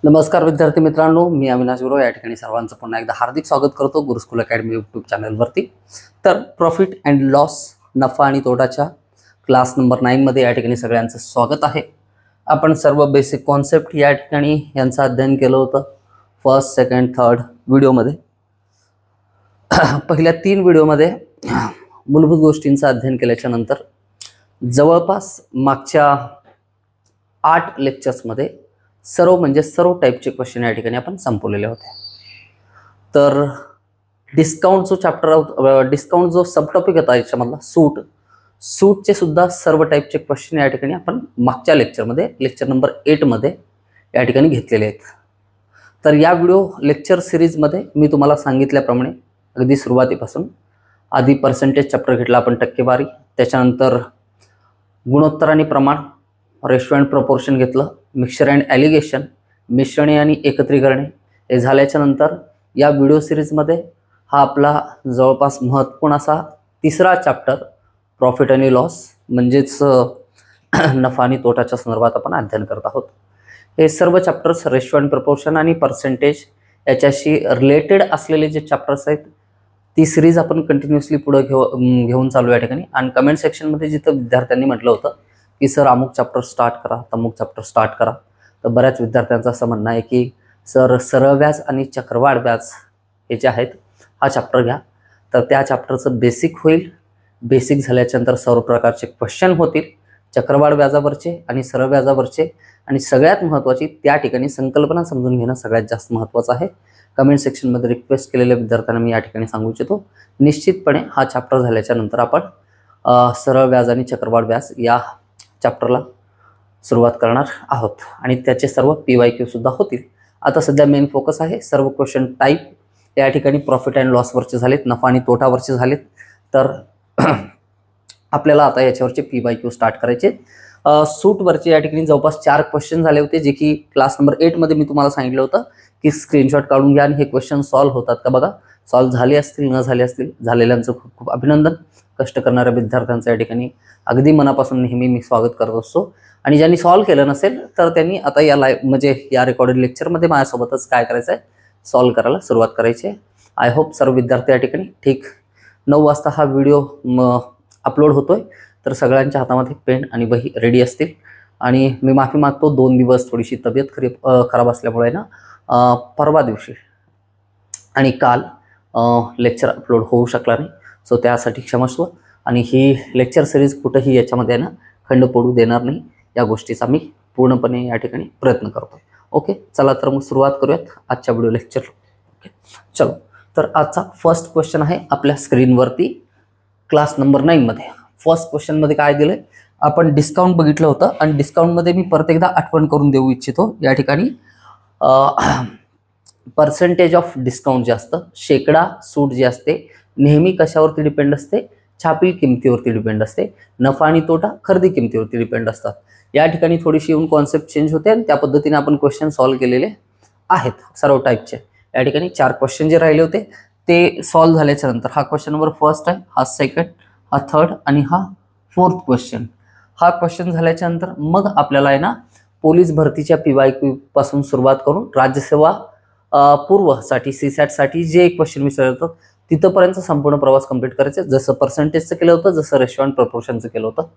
नमस्कार विद्यार्थी मित्रांनो, मी अविनाश गुरव या ठिकाणी सर्वांचं पुन्हा एकदा हार्दिक स्वागत करतो गुरुस्कूल अकॅडमी यूट्यूब चॅनलवरती। तर प्रॉफिट अँड लॉस, नफा आणि तोटाच्या क्लास नंबर 9 मध्ये या ठिकाणी सगळ्यांचं स्वागत आहे। आपण सर्व बेसिक कॉन्सेप्ट या ठिकाणी यांचं अध्ययन केलं होतं फर्स्ट, सेकंड, थर्ड व्हिडिओमध्ये। पहिल्या 3 व्हिडिओमध्ये मूलभूत गोष्टींचं अध्ययन केल्याच्या नंतर जवळपास मागच्या 8 लेक्चर्समध्ये सर्व टाइपचे क्वेश्चन या ठिकाणी आपण संपवलेले होते। तर डिस्काउंट जो चॅप्टर डिस्काउंट जो सब टॉपिक होता याच्यामधला सूटचे सुद्धा सर्व टाइपचे क्वेश्चन या ठिकाणी आपण मागच्या लेक्चरमध्ये लेक्चर नंबर 8 मध्ये या ठिकाणी घेतलेले आहेत। तर या व्हिडिओ लेक्चर सिरीजमध्ये मी तुम्हाला सांगितल्याप्रमाणे अगदी सुरुवातीपासून आधी पर्सेंटेज चॅप्टर घेतला आपण, टक्केवारी, त्याच्यानंतर गुणोत्तर आणि प्रमाण, रेशो अँड प्रपोर्शन घेतलं, मिक्सचर अँड ॲलिगेशन, मिश्रणे आणि एकत्रीकरणे हे झाल्याच्या नंतर या व्हिडिओ सिरीजमध्ये हा आपला जवळपास महत्त्वपूर्ण असा 3रा चॅप्टर प्रॉफिट आणि लॉस म्हणजेच नफा आणि तोटाच्या संदर्भात आपण अध्ययन करत आहोत। हे सर्व चॅप्टर्स रेशो अँड प्रपोर्शन आणि पर्सेंटेज याच्याशी रिलेटेड असलेले जे चॅप्टर्स आहेत ती सिरीज आपण कंटिन्युअसली पुढे घेऊन चालू या ठिकाणी। आणि कमेंट सेक्शनमध्ये जिथं विद्यार्थ्यांनी म्हटलं होतं की सर अमुक चॅप्टर स्टार्ट करा, तमुक चॅप्टर स्टार्ट करा, तर बऱ्याच विद्यार्थ्यांचं असं म्हणणं आहे की सर सरळ व्याज आणि चक्रवाढ व्याज हे जे आहेत हा चॅप्टर घ्या, तर त्या चॅप्टरचं बेसिक होईल। बेसिक झाल्याच्या नंतर सर्व प्रकारचे क्वेश्चन होतील चक्रवाढ व्याजावरचे आणि सरळ व्याजावरचे, आणि सगळ्यात महत्त्वाची त्या ठिकाणी संकल्पना समजून घेणं सगळ्यात जास्त महत्त्वाचं आहे। कमेंट सेक्शनमध्ये रिक्वेस्ट केलेल्या विद्यार्थ्यांना मी या ठिकाणी सांगू इच्छितो, निश्चितपणे हा चॅप्टर झाल्याच्या नंतर आपण सरळ व्याज आणि चक्रवाढ व्याज या चॅप्टरला सुरुवात करणार आहोत आणि त्याचे सर्व PYQ सुद्धा होतील। आता सध्या मेन फोकस आहे सर्व क्वेश्चन टाईप या ठिकाणी प्रॉफिट अँड लॉसवरचे झालेत, नफा आणि तोटावरचे झालेत, तर आपल्याला आता याच्यावरचे PYQ स्टार्ट करायचे। सूटवरचे या ठिकाणी जवळपास 4 क्वेश्चन झाले होते, जे की क्लास नंबर 8 मध्ये मी तुम्हाला सांगितलं होतं की स्क्रीनशॉट काढून घ्या आणि हे क्वेश्चन सॉल्व्ह होतात का बघा। सॉल्व्ह झाले असतील, न झाले असतील, झालेल्यांचं खूप खूप अभिनंदन। कष्ट करणाऱ्या विद्यार्थ्यांचं या ठिकाणी अगदी मनापासून नेहमी मी स्वागत करत असतो, आणि ज्यांनी सॉल्व्ह केलं नसेल तर त्यांनी आता या लाईव्ह म्हणजे या रेकॉर्डेड लेक्चरमध्ये माझ्यासोबतच काय करायचं आहे, सॉल्व्ह करायला सुरुवात करायची आहे। आय होप सर्व विद्यार्थी या ठिकाणी ठीक 9 वाजता हा व्हिडिओ अपलोड होतोय, तर सगळ्यांच्या हातामध्ये पेन आणि वही रेडी असतील। आणि मी माफी मागतो, 2 दिवस थोडीशी तब्येत खराब असल्यामुळे ना परवा दिवशी आणि काल लेक्चर अपलोड होऊ शकला नाही, सो त्यासाठी क्षमस्व। आणि ही लेक्चर सिरीज कुठंही याच्यामध्ये ना खंड पडू देणार नाही, या गोष्टीचा मी पूर्णपणे या ठिकाणी प्रयत्न करतो। ओके, चला तर मग सुरुवात करूयात आजच्या व्हिडिओ लेक्चर। ओके, चलो, तर आजचा फर्स्ट क्वेश्चन आहे आपल्या स्क्रीनवरती क्लास नंबर 9 मध्ये। फर्स्ट क्वेश्चन मध्ये काय दिलंय, आपण डिस्काउंट बघितलं होतं आणि डिस्काउंटमध्ये मी परत एकदा आठवण करून देऊ इच्छितो। या ठिकाणी पर्सेंटेज ऑफ डिस्काउंट जे असतं, शेकडा सूट जी असते, नेहमी कशावरती डिपेंड असते, छापील किमतीवरती डिपेंड असते। नफा आणि तोटा खरेदी किमतीवरती डिपेंड असतात। या ठिकाणी थोडीशी येऊन कॉन्सेप्ट चेंज होते आणि त्या पद्धतीने आपण क्वेश्चन सॉल्व्ह केलेले आहेत सर्व टाईपचे। या ठिकाणी 4 क्वेश्चन जे राहिले होते ते सॉल्व्ह झाल्याच्या नंतर हा क्वेश्चन नंबर फर्स्ट आहे, हा सेकंड, हा थर्ड आणि हा 4th क्वेश्चन। हा क्वेश्चन झाल्याच्या नंतर मग आपल्याला आहे ना पोलीस भरतीच्या PYQ पासून सुरुवात करून राज्यसेवा पूर्वसाठी CSAT जे क्वेश्चन विचारतात तिथपर्यंत संपूर्ण प्रवास कंप्लीट करायचे। जसं पर्सेंटेजचं केलं होतं, जसं रेशो अँड प्रपोर्शनचं केलं होतं,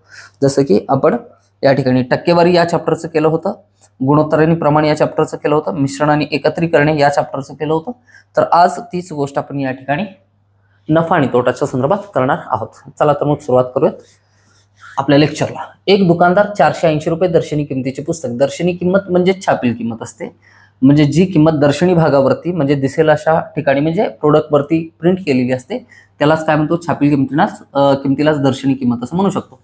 जसं की आपण या ठिकाणी टक्केवारी या चॅप्टरचं केलं होतं, गुणोत्तर आणि प्रमाण या चॅप्टरचं केलं होतं, मिश्रण आणि एकत्रीकरणे या चॅप्टरचं केलं होतं। तर आज तीच गोष्ट आपण या ठिकाणी नफा आणि तोटाच्या संदर्भात करणार आहोत। चला तर मग सुरुवात करूयात आपल्या लेक्चरला। एक दुकानदार 480 रुपये दर्शनी किमतीचे पुस्तक, दर्शनी किंमत म्हणजे छापील किंमत असते, म्हणजे जी किंमत दर्शनी भागावरती म्हणजे दिसेल अशा ठिकाणी म्हणजे प्रोडक्टवरती प्रिंट केलेली असते त्यालाच काय म्हणतो, छापील किमतीलाच दर्शनी किंमत असं म्हणू शकतो।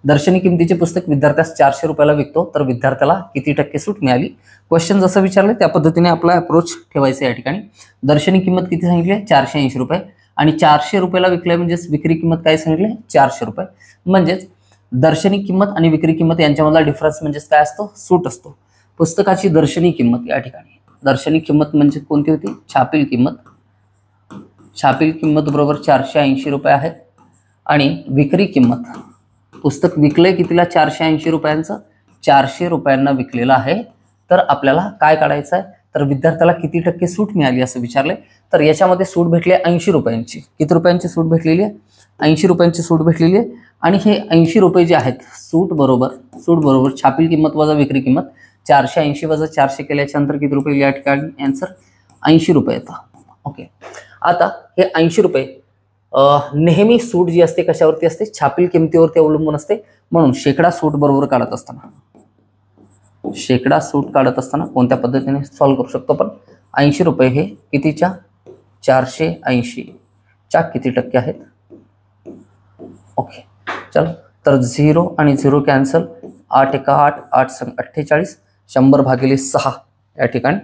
दर्शनी किमतीचे पुस्तक विद्यार्थ्यास 400 रुपयाला विकतो, तर विद्यार्थ्याला किती टक्के सूट मिळाली। क्वेश्चन जसं विचारलं त्या पद्धतीने आपला अप्रोच ठेवायचं। या ठिकाणी दर्शनी किंमत किती सांगितली, 480 रुपये, आणि 400 रुपयाला विकले म्हणजेच विक्री किंमत काय सांगितले, 400 रुपये। म्हणजेच दर्शनी किंमत आणि विक्री किंमत यांच्यामधला डिफरन्स म्हणजेच काय असतो, सूट असतो। पुस्तकाची दर्शनी किंमत, या ठिकाणी दर्शनी किंमत म्हणजे कोणती होती, छापील किंमत। छापील किंमत बरोबर 480 रुपये आहे, आणि विक्री किंमत, पुस्तक विकलंय कितीला, 480 रुपयांचं, 400 रुपयांना विकलेलं आहे, तर आपल्याला काय काढायचं आहे, तर विद्यार्थ्याला किती टक्के सूट मिळाली असं विचारलंय. तर याच्यामध्ये सूट भेटली 80 रुपयांची. किती रुपयांची सूट भेटलेली आहे? 80 रुपयांची सूट भेटलेली आहे. आणि हे 80 रुपये जे आहेत सूट बरोबर छापील किंमत वजा विक्री किंमत 480 वजा 400 केल्याच्या नंतर किती रुपये या ठिकाणी आन्सर 80 रुपये येतं. ओके, आता हे 80 रुपये नेहमी सूट जी असते कशावरती असते? छापील किमतीवरती अवलंबून असते. म्हणून शेकडा सूट बरोबर काढत असताना कोणत्या पद्धतीने सॉल्व्ह करू शकतो आपण? 80 रुपये हे कितीच्या? 480 च्या किती टक्के आहेत? ओके, चलो, तर 0 आणि 0 कॅन्सल. 8 एका 8, 8 संग 48, 100 भागिले 6 या ठिकाणी.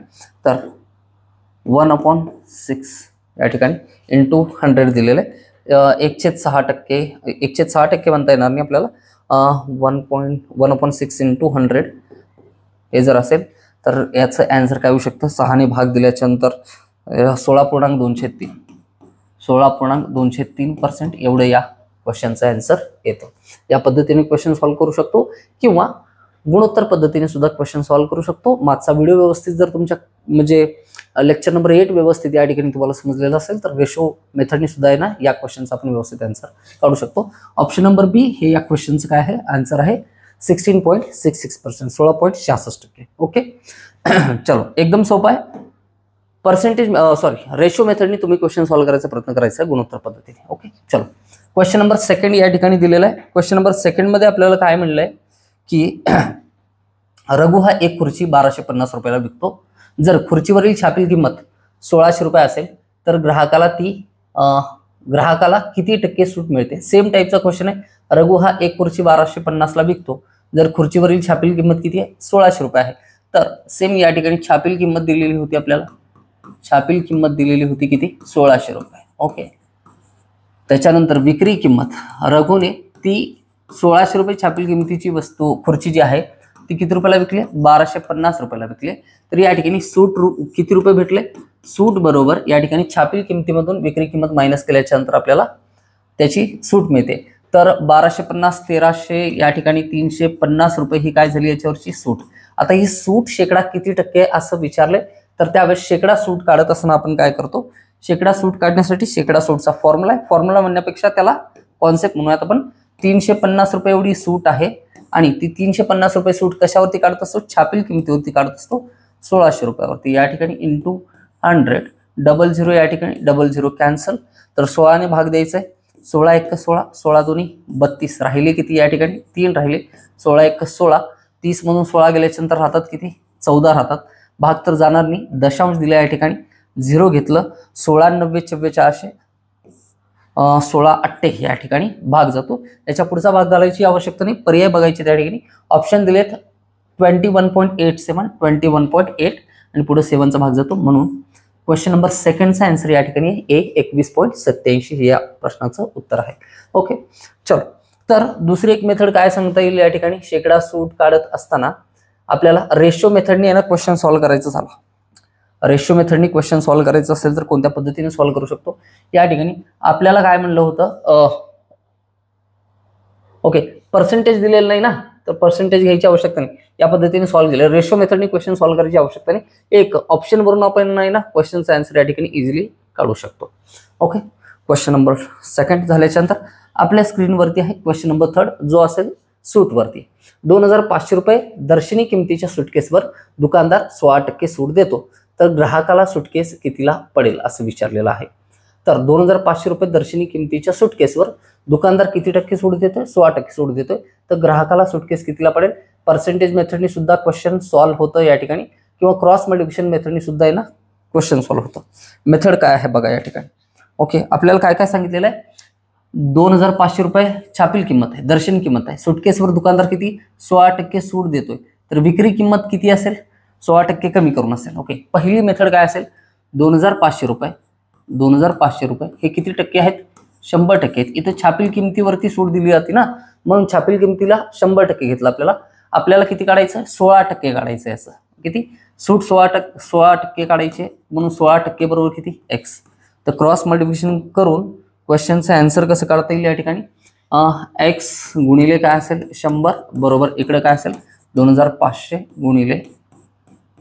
तर 1/6 या ठिकाणी इंटू 100 दिलेलं आहे. 1/6 1/6 म्हणता येणार नाही आपल्याला. 1/6 इंटू 100 हे जर असेल तर याचं आन्सर काय होऊ शकतं? 6 ने भाग दिल्याच्या नंतर 16.203% एवढं या क्वेश्चनचा आन्सर येतो. या पद्धतीने क्वेश्चन सॉल्व्ह करू शकतो किंवा गुणोत्तर पद्धतीने सुद्धा क्वेश्चन सॉल्व्ह करू शकतो. मागचा व्हिडिओ व्यवस्थित जर तुमच्या म्हणजे लेक्चर नंबर 8 व्यवस्थित या ठिकाणी तुम्हाला समजलेलं असेल तर रेशो मेथडने सुद्धा आहे ना या क्वेश्चनचा आपण व्यवस्थित आन्सर काढू शकतो. ऑप्शन नंबर बी हे या क्वेश्चनचं काय आहे? आन्सर आहे 16.66%, 16.66%. ओके, चलो, एकदम सोपा आहे. रेशो मेथडने तुम्ही क्वेश्चन सॉल्व्ह करायचा प्रयत्न करायचा गुणोत्तर पद्धतीने. ओके, चलो, क्वेश्चन नंबर 2 या ठिकाणी दिलेला आहे. क्वेश्चन नंबर 2 मध्ये आपल्याला काय म्हणलंय की रघु हा एक खुर्ची 1250 रुपयाला विकतो. जर खुर्चीवरील छापील किंमत 1600 रुपये असेल तर ग्राहकाला किती टक्के सूट मिळते? सेम टाईपचा क्वेश्चन आहे. रघु हा एक खुर्ची 1250 ला विकतो. जर खुर्चीवरील छापील किंमत किती आहे? 1600 रुपये आहे. तर सेम या ठिकाणी छापील किंमत दिलेली होती आपल्याला. छापील किंमत दिलेली होती किती? 1600 रुपये. ओके, त्याच्यानंतर विक्री किंमत रघुने ती 1600 रुपये छापील किंमतीची वस्तू खुर्ची जी आहे ती किती रुपयाला विकली? 1250 रुपयाला विकली. तर या ठिकाणी सूट किती रुपये भेटले? सूट बरोबर या ठिकाणी छापील किंमतीमधून विक्री किंमत मायनस केल्याच्या नंतर आपल्याला त्याची सूट मिळते. तर 1250 1300 या ठिकाणी 350 रुपये ही काय झाली याच्यावरची सूट. आता ही सूट शेकडा किती टक्के असं विचारलंय तर त्यावेळेस शेकडा सूट काढत असताना आपण काय करतो? शेकडा सूट काढण्यासाठी शेकडा सूटचा फॉर्म्युला आहे. फॉर्म्युला म्हणण्यापेक्षा त्याला कॉन्सेप्ट म्हणूयात आपण. 350 रुपये एवढी सूट आहे आणि ती 350 रुपये सूट कशावरती काढत असतो? छापील किमतीवरती काढत असतो 1600 रुपयावरती. या ठिकाणी इंटू 100, 00 या ठिकाणी 00 कॅन्सल. तर 16 ने भाग द्यायचा आहे. 16 1 16, 16 2 32 राहिले किती? या ठिकाणी 3 राहिले. 16 1 16, 30 मधून 16 गेल्याच्या नंतर राहतात किती? 14 राहतात. भाग तर जाणार नाही. दशांश दिला या ठिकाणी 0 घेतलं. 16 90 44, 16 8 या ठिकाणी भाग जातो. याच्या पुढचा भाग घालायची आवश्यकता नाही. पर्याय बघायचे त्या ठिकाणी. ऑप्शन दिलेत 21.87, 21.8 आणि पुढे 7चा भाग जातो. म्हणून क्वेश्चन नंबर 2चा आन्सर या ठिकाणी 21.87 हे या प्रश्नाचं उत्तर आहे. ओके, चलो, तर दुसरी एक मेथड काय सांगता येईल या ठिकाणी? शेकडा सूट काढत असताना आपल्याला रेशो मेथडने याला क्वेश्चन सॉल्व्ह करायचं झालं. रेशो मेथडने क्वेश्चन सॉल्व्ह करायचं असेल तर कोणत्या पद्धतीने सॉल्व्ह करू शकतो? या ठिकाणी आपल्याला काय म्हणलं होतं? ओके, पर्सेंटेज दिलेलं नाही ना, तर पर्सेंटेज घ्यायची आवश्यकता नाही. या पद्धतीने सॉल्व्ह केलं. रेशो मेथडने क्वेश्चन सॉल्व्ह करायची आवश्यकता नाही. एक ऑप्शन वरून आपण नाही ना क्वेश्चनचा आन्सर या ठिकाणी इझिली काढू शकतो. ओके, क्वेश्चन नंबर 2 झाल्याच्या नंतर आपल्या स्क्रीनवरती आहे क्वेश्चन नंबर 3 जो असेल सूटवरती. 2500 रुपये दर्शनी किमतीच्या सुटकेसवर दुकानदार 16% सूट देतो. तर ग्राहकाला सुटकेस कितीला पडेल असं विचारलेलं आहे. तर 2500 रुपये दर्शनी किमतीच्या सुटकेसवर दुकानदार किती टक्के सूट देतोय? 16% सूट देतोय. तर ग्राहकाला सुटकेस कितीला पडेल? पर्सेंटेज मेथडने सुद्धा क्वेश्चन सॉल्व्ह होतं या ठिकाणी किंवा क्रॉस मल्टिप्लिकेशन मेथडने सुद्धा आहे ना क्वेश्चन सॉल्व्ह होतं. मेथड काय आहे बघा या ठिकाणी. ओके, आपल्याला काय काय सांगितलेलं आहे? 2500 रुपये छापील किंमत आहे, दर्शनी किंमत आहे. सुटकेसवर दुकानदार किती? 16% सूट देतोय. तर विक्री किंमत किती असेल? 16% कमी करून असेल. ओके, पहिली मेथड काय असेल? 2500 रुपये हे किती टक्के आहेत? 100% आहेत. इथे छापील किमतीवरती सूट दिली जाते ना, म्हणून छापील किमतीला 100% घेतलं आपल्याला किती काढायचं? 16% काढायचं आहे. असं किती? सूट 16% काढायचे म्हणून 16% बरोबर किती? x. तर क्रॉस मल्टिप्लिकेशन करून क्वेश्चनचा आन्सर कसं काढता येईल या ठिकाणी? x गुणिले काय असेल? 100 बरोबर इकडे काय असेल? 2500 गुणिले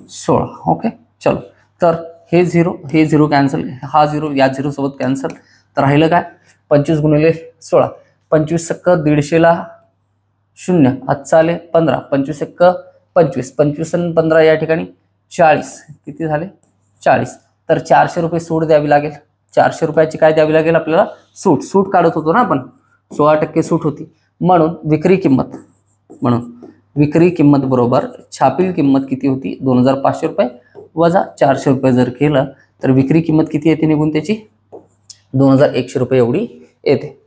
16. ओके चलो, तर हे 0 कॅन्सल, हा 0 या 0 सोबत कॅन्सल, तर राहिलं काय 25 गुणिले 16, 25 सक्क 150ला 0, हातचा आले 15, 25 सक्क 25, 25 आणि 15 या ठिकाणी 40, किती झाले 40. तर 400 रुपये सूट द्यावी लागेल. 400 रुपयाची काय द्यावी लागेल आपल्याला, सूट काढत होतो ना आपण, 16% सूट होती. म्हणून विक्री किंमत बरोबर छापील किंमत किती होती, 2500 रुपये वजा 400 रुपये जर केलं तर विक्री किंमत किती येते निघून त्याची, 2100 रुपये एवढी येते.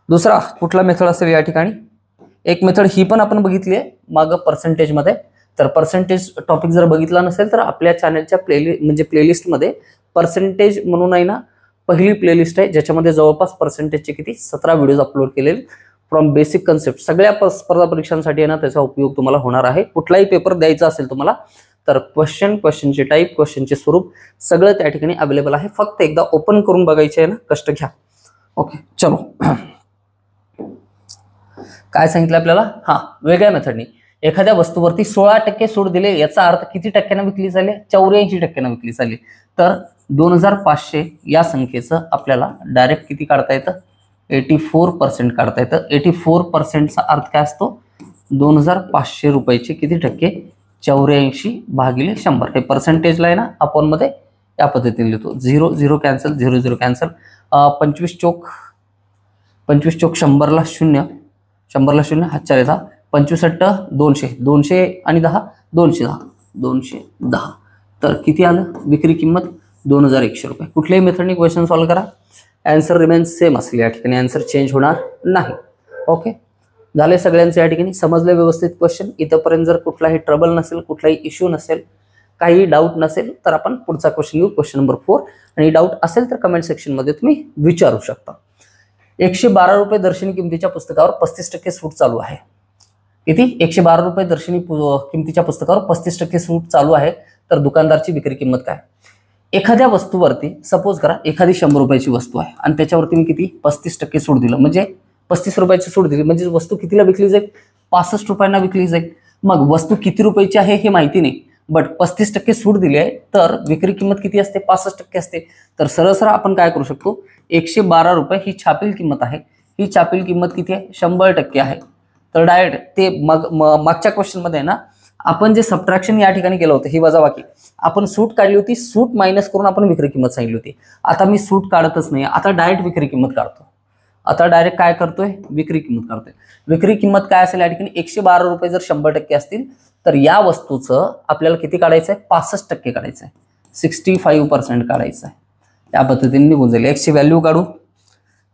दुसरा कुठला मेथड असेल या ठिकाणी, एक मेथड ही पण आपण बघितली आहे मागं पर्सेंटेजमध्ये. तर पर्सेंटेज टॉपिक जर बघितला नसेल तर आपल्या चॅनलच्या प्लेलिस्टमध्ये पर्सेंटेज म्हणून आहे ना पहिली प्लेलिस्ट आहे, ज्याच्यामध्ये जवळपास पर्सेंटेजचे किती 17 व्हिडिओज अपलोड केलेले फ्रॉम बेसिक कन्सेप्ट. सगळ्या स्पर्धा परीक्षांसाठी आहे ना त्याचा उपयोग तुम्हाला होणार आहे. कुठलाही पेपर द्यायचा असेल तुम्हाला तर क्वेश्चनचे टाईप, क्वेश्चनचे स्वरूप सगळं त्या ठिकाणी अवेलेबल आहे. फक्त एकदा ओपन करून बघायचे आहे ना, कष्ट घ्या. ओके चलो, काय सांगितलं आपल्याला, हा वेगळ्या मेथडनी एखाद्या वस्तूवरती 16% सूट दिले, याचा अर्थ किती टक्क्यानं विकली झाली, 84% विकली झाली. तर 2500 या संख्येचं आपल्याला डायरेक्ट किती काढता येतं, 84% काढता येतं. 84%चा अर्थ काय असतो, 2500 रुपयाचे किती टक्के, 84 भागिले 100. हे पर्सेंटेजला आहे ना आपण मध्ये या पद्धतीने लिहितो. 0 कॅन्सल, 0 कॅन्सल, 25 चोक 100ला 0, 100ला 0, हातच्या रेखा, 25 8 200, 200 आणि 10 210. तर किती आलं विक्री किंमत, 2100 रुपये. कुठल्याही मेथडने क्वेश्चन सॉल्व्ह करा, आन्सर रिमेन्स सेम असेल, या ठिकाणी आन्सर चेंज होणार नाही. ओके, झाले सगळ्यांचे या ठिकाणी समजले व्यवस्थित क्वेश्चन. इथंपर्यंत जर कुठलाही ट्रबल नसेल, कुठलाही इश्यू नसेल, काही डाऊट नसेल तर आपण पुढचा क्वेश्चन घेऊ, क्वेश्चन नंबर 4. आणि डाऊट असेल तर कमेंट सेक्शनमध्ये तुम्ही विचारू शकता. 112 रुपये दर्शनी किमतीच्या पुस्तकावर 35% सूट चालू आहे. किती, 112 रुपये दर्शनी किमतीच्या पुस्तकावर 35% सूट चालू आहे. तर दुकानदारची विक्री किंमत काय. एखाद्या वस्तूवरती सपोज करा एखादी 100 रुपयाची वस्तू आहे आणि त्याच्यावरती मी किती 35% सूट दिलं, म्हणजे 35 रुपयाची सूट दिली, म्हणजे वस्तू कितीला विकली जाईल, 65 रुपयांना विकली जाईल. मग वस्तू किती रुपयाची आहे हे माहिती नाही, बट 35% सूट दिली आहे, तर विक्री किंमत किती असते, 65% असते. तर सरळ आपण काय करू शकतो, 112 रुपये ही छापील किंमत आहे. ही छापील किंमत किती आहे, 100% आहे. तर डायरेक्ट ते मागच्या क्वेश्चनमध्ये ना आपण जे सबट्रॅक्शन या ठिकाणी केलं होतं, ही वजाबाकी आपण सूट काढली होती, सूट मायनस करून आपण विक्री किंमत सांगितली होती. आता मी सूट काढतच नाही, आता डायरेक्ट विक्री किंमत काढतो. आता डायरेक्ट काय करतोय, विक्री किंमत काढतोय. विक्री किंमत काय असेल या ठिकाणी, 112 रुपये जर 100% असतील तर या वस्तूचं आपल्याला किती काढायचं आहे, 65% काढायचं आहे, 65% काढायचं आहे. या पद्धतीने निघून जाईल. एक्सची व्हॅल्यू काढू.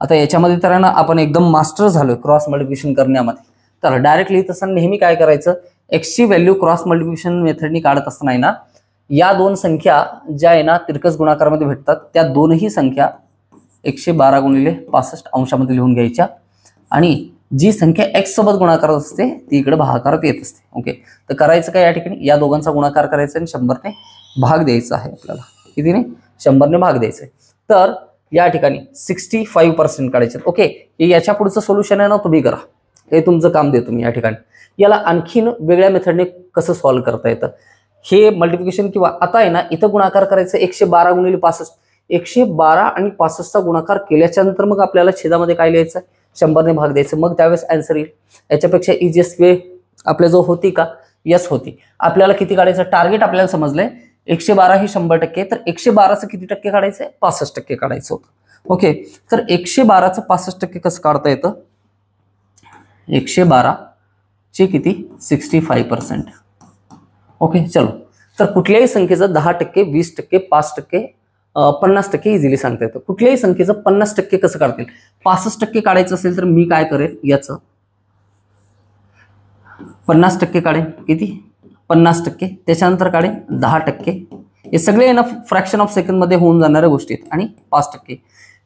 आता याच्यामध्ये तर ना आपण एकदम मास्टर झालोय क्रॉस मल्टिप्लिकेशन करण्यामध्ये. तर डायरेक्ट लिहित असताना नेहमी काय करायचं, एक्सची व्हॅल्यू क्रॉस मल्टिप्लिकेशन मेथडनी काढत असताना आहे ना, या दोन संख्या ज्या आहे ना तिरकस गुणाकारामध्ये भेटतात, त्या दोनही संख्या 112 गुणिले 65 अंशामध्ये लिहून घ्यायच्या आणि जी संख्या x सोबत गुणाकार असते ती इकडे भागाकारात येत असते. ओके, तर करायचं काय, या ठिकाणी या दोघांचा गुणाकार करायचा आणि 100ने भाग द्यायचा आहे आपल्याला. कितीने, 100ने भाग द्यायचा आहे. तर या ठिकाणी 65% काढायचे. ओके, हे याच्या पुढचं सोल्युशन आहे ना तुम्ही करा, हे तुमचं काम देतो मी या ठिकाणी. याला आणखीन वेगळ्या मेथडने कसं सॉल्व्ह करता येतं, हे मल्टिप्लिकेशन किंवा आता आहे ना इथं गुणाकार करायचं 112 गुणिले 65. 112 आणि 65चा गुणाकार केल्याच्या नंतर मग आपल्याला छेदामध्ये काय लिहायचं, 100ने भाग द्यायचं, मग त्यावेळेस आन्सर येईल. याच्यापेक्षा इझिएस्ट वे आपल्या जो होती का, यस होती. आपल्याला किती काढायचं, टार्गेट आपल्याला समजलंय 112 ही 100%, तर 112चं किती टक्के काढायचं, 65% काढायचं होतं. ओके, तर 112चं 65% कसं काढता येतं, 112 चे किती 65%. ओके चलो, तर कुठल्याही संख्येचं 10%, 20%, 5%, 50% इझिली सांगता येतं. कुठल्याही संख्येचं 50% कसं काढतील, 65% काढायचं असेल तर मी काय करेन, याचं 50% काढेन, किती 50%, त्याच्यानंतर काढेन 10%. हे सगळे ना फ्रॅक्शन ऑफ सेकंड मध्ये होऊन जाणाऱ्या गोष्टी आहेत. आणि 5%.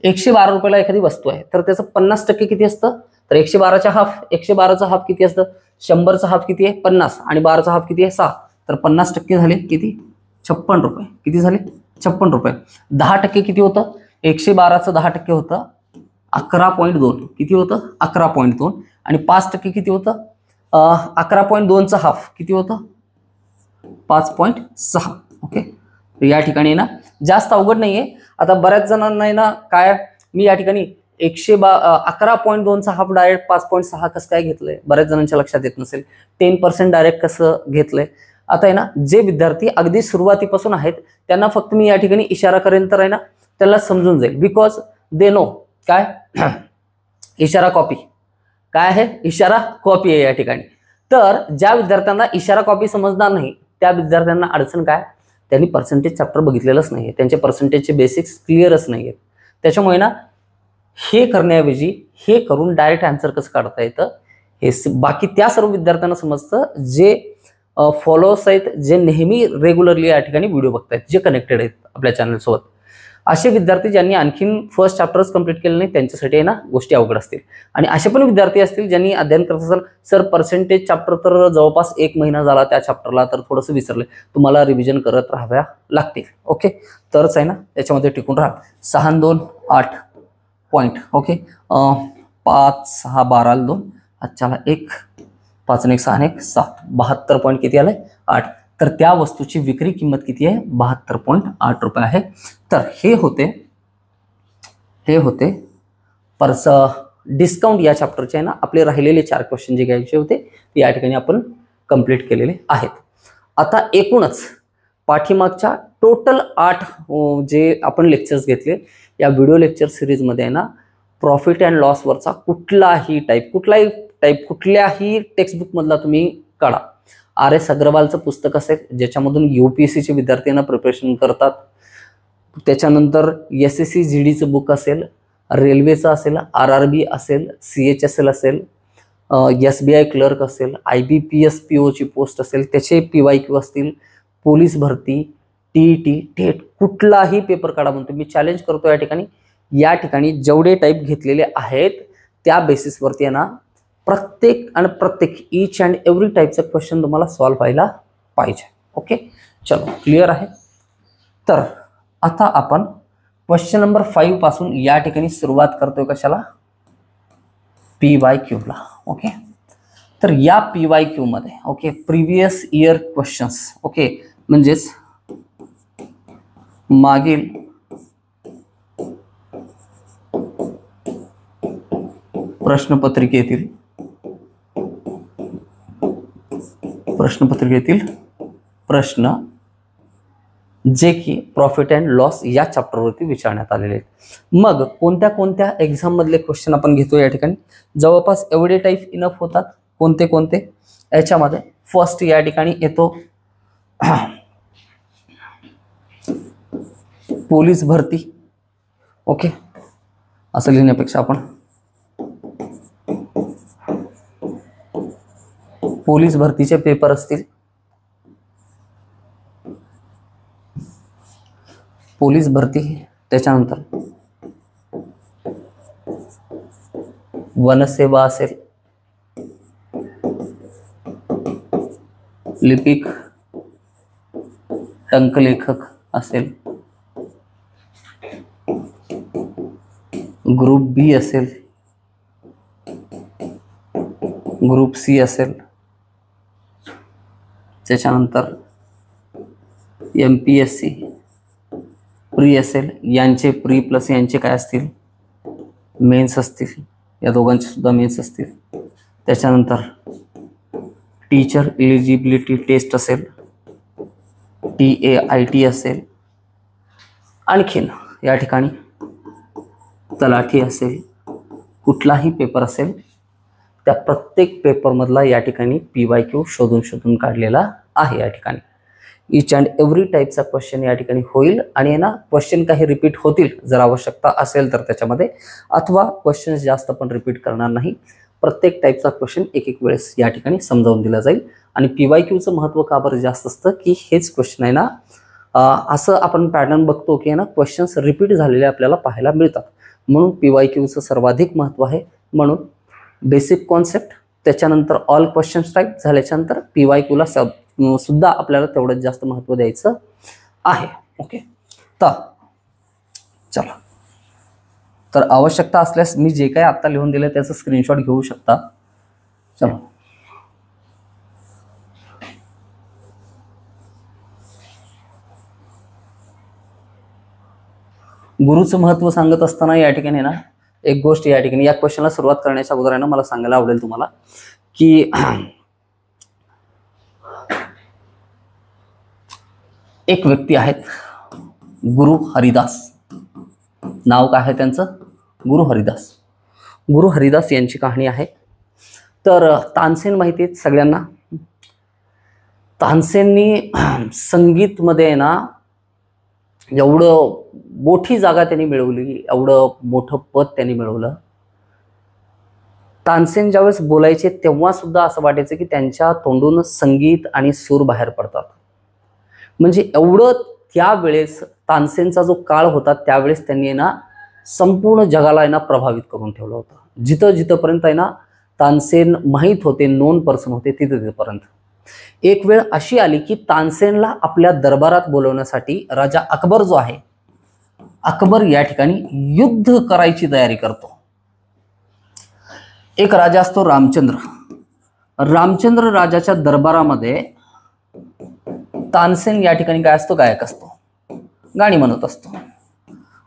112 रुपयाला एखादी वस्तू आहे तर त्याचं 50% किती असतं, तर 112चा हाफ, 112चा हाफ किती असतं, 100चा हाफ किती आहे 50 आणि 12चा हाफ किती आहे 6, तर 50% झाले किती 56 रुपये. किती झाले 56 रुपये. 10% किती होतं, 112चं 10% होतं 11.2. किती होतं 11.2. आणि 5% किती होतं 11.2चं हाफ किती होतं 5.6. ओके, या ठिकाणी ना जास्त अवघड नाहीये. आता बऱ्याच जणांना आहे ना काय, मी या ठिकाणी 11.2चा हाफ डायरेक्ट 5.6 कसं काय घेतलंय, बऱ्याच जणांच्या लक्षात येत नसेल. 10% डायरेक्ट कसं घेतलंय. आता आहे ना जे विद्यार्थी अगदी सुरुवातीपासून आहेत त्यांना फक्त मी या ठिकाणी इशारा करेन तर आहे ना त्याला समजून जाईल. बिकॉज दे नो काय इशारा कॉपी काय आहे, इशारा कॉपी आहे या ठिकाणी. तर ज्या विद्यार्थ्यांना इशारा कॉपी समजणार नाही त्या विद्यार्थ्यांना अडचण काय, त्यांनी पर्सेंटेज चॅप्टर बघितलेलंच नाहीये, त्यांचे पर्सेंटेजचे बेसिक्स क्लिअरच नाहीयेत. त्याच्यामुळे ना हे करण्याऐवजी हे करून डायरेक्ट आन्सर कसं काढता येतं हे बाकी त्या सर्व विद्यार्थ्यांना समजतं जे फॉलोअर्स आहेत, जे नेहमी रेग्युलरली या ठिकाणी व्हिडिओ बघतायत, जे कनेक्टेड आहेत आपल्या चॅनलसोबत. असे विद्यार्थी ज्यांनी आणखीन फर्स्ट चॅप्टर्स कंप्लीट केले नाही त्यांच्यासाठी आहे ना गोष्टी अवघड असतील. आणि असे पण विद्यार्थी असतील ज्यांनी अध्ययन करत असाल, सर पर्सेंटेज चॅप्टर तर जवळपास 1 महिना झाला त्या चॅप्टरला, तर थोडंसं विसरले, तुम्हाला रिव्हिजन करत राहाव्या लागतील. ओके, तरच आहे ना त्याच्यामध्ये टिकून राहा. 6 आणि 2 8 पॉईंट. ओके, 5 6 12 2 अच्छा 1 5 आणि 1 6 आणि 1 7 72 पॉईंट किती आलाय 8. तर त्या वस्तूची विक्री किंमत किती आहे 72.8 रुपये आहे. तर हे होते डिस्काउंट या चॅप्टरचे आहे ना आपले राहिलेले 4 क्वेश्चन जे घ्यायचे होते ते या ठिकाणी आपण कंप्लीट केलेले आहेत. आता एकूणच पाठीमागच्या टोटल 8 जे आपण लेक्चर्स घेतले या व्हिडिओ लेक्चर सिरीजमध्ये आहे ना प्रॉफिट अँड लॉस वरचा कुठलाही टेक्स्टबुक मधला तुम्ही काढा. RS अग्रवालचं पुस्तक असेल ज्याच्यामधून UPSCचे विद्यार्थ्यांना प्रिपरेशन करतात, त्याच्यानंतर SSC GDचं बुक असेल, रेल्वेचं असेल, RRB असेल, CHSL असेल, SBI क्लर्क असेल, IBPS POची पोस्ट असेल त्याचे PYQ असतील, पोलीस भरती, TET, टेट कुठलाही पेपर काढा म्हणतो मी, चॅलेंज करतो या ठिकाणी जेवढे टाईप घेतलेले आहेत त्या बेसिसवरती आहे ना प्रत्येक ईच अँड एव्हरी टाईपचा क्वेश्चन तुम्हाला सॉल्व्ह व्हायला पाहिजे. ओके, चलो क्लिअर आहे. तर आता आपण क्वेश्चन नंबर 5 पासून या ठिकाणी सुरुवात करतोय कशाला, PYQ ला. ओके, तर या PYQ मध्ये okay previous year questions okay म्हणजेच मागील प्रश्नपत्रिकेतील प्रश्न जे की प्रॉफिट अँड लॉस या चॅप्टरवरती विचारण्यात आलेले आहेत. मग कोणत्या एक्झाम मधले क्वेश्चन आपण घेतो या ठिकाणी, जवळपास एवढे टाईप इनफ होतात. कोणते याच्यामध्ये फर्स्ट या ठिकाणी येतो पोलीस भरती. ओके, असं लिहिण्यापेक्षा आपण पोलीस भरतीचे पेपर असतील, पोलीस भरती, त्याच्यानंतर वनसेवा असेल, लिपिक टंकलेखक असेल, ग्रुप बी असेल, ग्रुप सी असेल, त्याच्यानंतर MPSC प्री असेल, यांचे प्री प्लस यांचे काय असतील मेन्स असतील, या दोघांचे सुद्धा मेन्स असतील. त्याच्यानंतर टीचर एलिजिबिलिटी टेस्ट असेल, TAIT असेल, आणखीन या ठिकाणी तलाठी असेल, कुठलाही पेपर असेल त्या प्रत्येक पेपरमधला या ठिकाणी PYQ शोधून काढलेला आहे. या ठिकाणी ईच अँड एव्हरी टाईपचा क्वेश्चन या ठिकाणी होईल आणि ना क्वेश्चन काही रिपीट होतील जर आवश्यकता असेल तर त्याच्यामध्ये, अथवा क्वेश्चन जास्त पण रिपीट करणार नाही. प्रत्येक टाईपचा क्वेश्चन एक वेळेस या ठिकाणी समजावून दिला जाईल. आणि PYQचं महत्त्व का बरं जास्त असतं की हेच क्वेश्चन आहे ना असं आपण पॅटर्न बघतो की ना क्वेश्चन्स रिपीट झालेले आपल्याला पाहायला मिळतात, म्हणून PYQचं सर्वाधिक महत्त्व आहे. म्हणून बेसिक कॉन्सेप्ट, त्याच्यानंतर ऑल क्वेश्चन्स टाईप झाल्याच्यानंतर PYQला सुद्धा आपल्याला तेवढंच जास्त महत्त्व द्यायचं आहे. ओके, तर चला, तर आवश्यकता असल्यास मी जे काही आता लिहून दिलं त्याचं स्क्रीनशॉट घेऊ शकता. चला, गुरुचं महत्व सांगत असताना या ठिकाणी ना एक गोष्ट या ठिकाणी या क्वेश्चनला सुरुवात करण्याच्या अगोदर आहे ना मला सांगायला आवडेल तुम्हाला की एक व्यक्ती आहेत गुरु हरिदास, नाव काय आहे त्यांचं? गुरु हरिदास. गुरु हरिदास यांची कहाणी आहे. तर तानसेन माहिती आहे सगळ्यांना. तानसेननी संगीतमध्ये ना एवढं मोठी जागा त्यांनी मिळवली, एवढं मोठं पद त्यांनी मिळवलं. तानसेन ज्यावेळेस बोलायचे तेव्हा सुद्धा असं वाटायचं की त्यांच्या तोंडून संगीत आणि सूर बाहेर पडतात. म्हणजे एवढं त्यावेळेस तानसेनचा जो काळ होता त्यावेळेस त्यांनी ना संपूर्ण जगाला ना प्रभावित करून ठेवलं होतं. जिथं जिथंपर्यंत आहे ना तानसेन माहीत होते, नोन पर्सन होते, तिथपर्यंत. एक वेळ अशी आली की तानसेनला आपल्या दरबारात बोलवण्यासाठी राजा अकबर जो आहे, अकबर या ठिकाणी युद्ध करायची तयारी करतो. एक राजा असतो रामचंद्र. रामचंद्र राजाच्या दरबारामध्ये तानसेन या ठिकाणी काय असतो? गायक असतो, गाणी म्हणत असतो.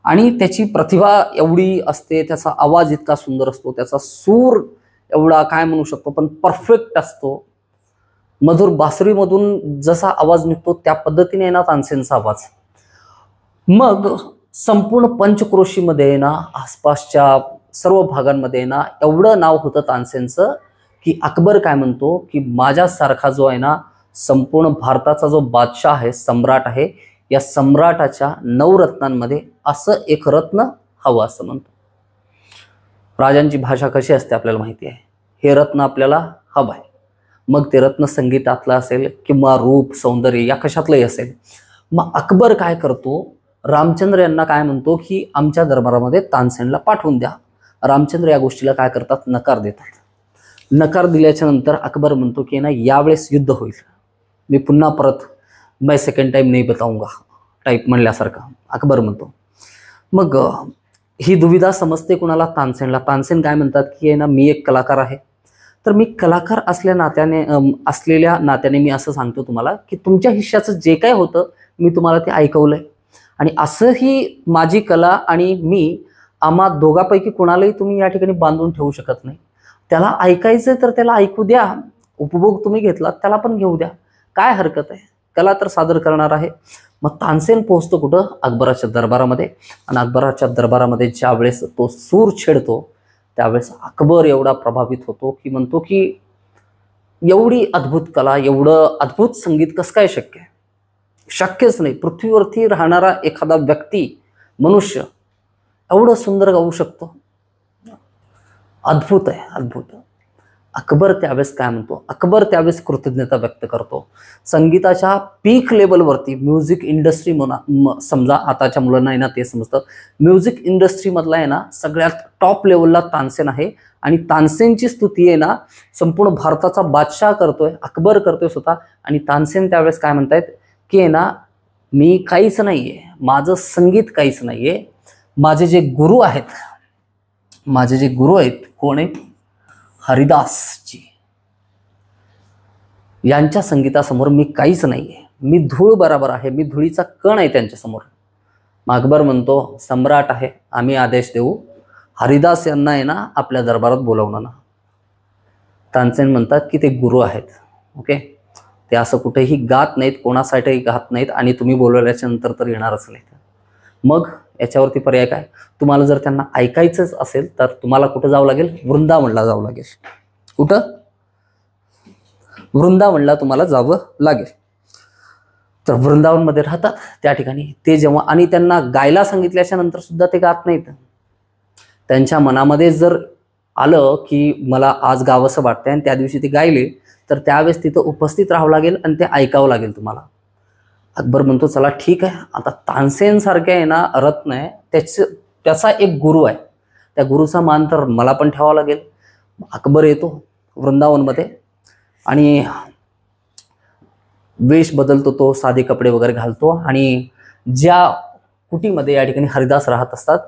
आणि त्याची प्रतिभा एवढी असते, त्याचा आवाज इतका सुंदर असतो, त्याचा सूर एवढा काय म्हणू शकतो पण परफेक्ट असतो. मधुर बासरीमधून जसा आवाज निघतो त्या पद्धतीने ना तानसेनचा आवाज. मग संपूर्ण पंचक्रोशीमध्ये ना आसपासच्या सर्व भागांमध्ये ना एवढं नाव होतं तानसेनचं की अकबर काय म्हणतो की माझ्यासारखा जो आहे ना संपूर्ण भारताचा जो बादशाह आहे, सम्राट आहे, या सम्राटाच्या 9 रत्नांमध्ये असं एक रत्न हवं असं म्हणतो. राजांची भाषा कशी असते आपल्याला माहिती आहे. हे रत्न आपल्याला हवं आहे. मग ते रत्न संगीतातलं असेल किंवा रूप सौंदर्य या कशातलंही असेल. मग अकबर काय करतो, रामचंद्र यांना काय म्हणतो की आमच्या दरबारामध्ये तानसेनला पाठवून द्या. रामचंद्र या गोष्टीला काय करतात? नकार देतात. नकार दिल्याच्या नंतर अकबर म्हणतो की ना यावेळेस युद्ध होईल, मी पुन्हा परत मैं सेकंड टाइम नाही बताऊंगा टाईप म्हणल्यासारखं अकबर म्हणतो. मग ही दुविधा समजते कुणाला? तानसेनला. तानसेन काय म्हणतात की ना मी एक कलाकार आहे, तर मी कलाकार असलेल्या नात्याने मी असं सांगतो तुम्हाला की तुमच्या हिश्श्याचं जे काय होतं मी तुम्हाला ते ऐकवलंय. आणि असंही माझी कला आणि मी आम्हा दोघांपैकी कुणालाही तुम्ही या ठिकाणी बांधून ठेवू शकत नाही. त्याला ऐकायचं तर त्याला ऐकू द्या, उपभोग तुम्ही घेतला त्याला पण घेऊ द्या, काय हरकत आहे, कला तर सादर करणार आहे. मग तानसेन पोहोचतो कुठं? अकबराच्या दरबारामध्ये. आणि अकबराच्या दरबारामध्ये ज्या वेळेस तो सूर छेडतो त्यावेळेस अकबर एवढा प्रभावित होतो की म्हणतो की एवढी अद्भुत कला, एवढं अद्भुत संगीत कसं काय शक्य आहे? शक्यच नाही. पृथ्वीवरती राहणारा एखादा व्यक्ती, मनुष्य एवढं सुंदर गाऊ शकतो? अद्भुत आहे, अद्भुत. अकबर त्यावेळेस काय म्हणतो? अकबर त्यावेळेस कृतज्ञता व्यक्त करतो. संगीताच्या पीक लेवलवरती म्युझिक इंडस्ट्री म्हणा, समजा आताच्या मुलांना आहे ना ते समजतं, म्युझिक इंडस्ट्रीमधला आहे ना सगळ्यात टॉप लेवलला तानसेन आहे. आणि तानसेनची स्तुती आहे ना संपूर्ण भारताचा बादशाह करतोय, अकबर करतोय स्वतः. आणि तानसेन त्यावेळेस काय म्हणतायत की आहे ना मी काहीच नाहीये, माझं संगीत काहीच नाहीये, माझे जे गुरु आहेत, माझे जे गुरु आहेत कोण आहेत? हरिदासजी. यांच्या संगीतासमोर मी काहीच नाहीये, मी धूळ बरोबर आहे, मी धुळीचा कण आहे त्यांच्यासमोर. अकबर म्हणतो सम्राट आहे, आम्ही आदेश देऊ, हरिदास यांना आहे ना आपल्या दरबारात बोलवणं ना. तानसेन म्हणतात की ते गुरु आहेत, ओके, ते असं कुठेही गात नाहीत, कोणासाठीही गात नाहीत आणि तुम्ही बोलवल्याच्या नंतर तर येणारच नाहीत. मग याच्यावरती पर्याय काय? तुम्हाला जर त्यांना ऐकायचंच असेल तर तुम्हाला कुठं जावं लागेल? वृंदावनला जावं लागेल. कुठं? वृंदावनला तुम्हाला जावं लागेल. तर वृंदावनमध्ये राहतात त्या ठिकाणी ते. जेव्हा आणि त्यांना गायला सांगितल्याच्या नंतर सुद्धा ते गात नाहीत. त्यांच्या मनामध्ये जर आलं की मला आज गावंसं वाटतंय आणि त्या दिवशी ते गायले तर त्यावेळेस तिथं उपस्थित राहावं लागेल आणि ते ऐकावं लागेल तुम्हाला. अकबर म्हणतो चला ठीक आहे, आता तानसेन सारख्या आहे ना रत्न आहे, त्याचा एक गुरु आहे, त्या गुरुचा मान तर मला पण ठेवावा लागेल. अकबर येतो वृंदावनमध्ये आणि वेश बदलतो, तो साधे कपडे वगैरे घालतो आणि ज्या कुटीमध्ये या ठिकाणी हरिदास राहत असतात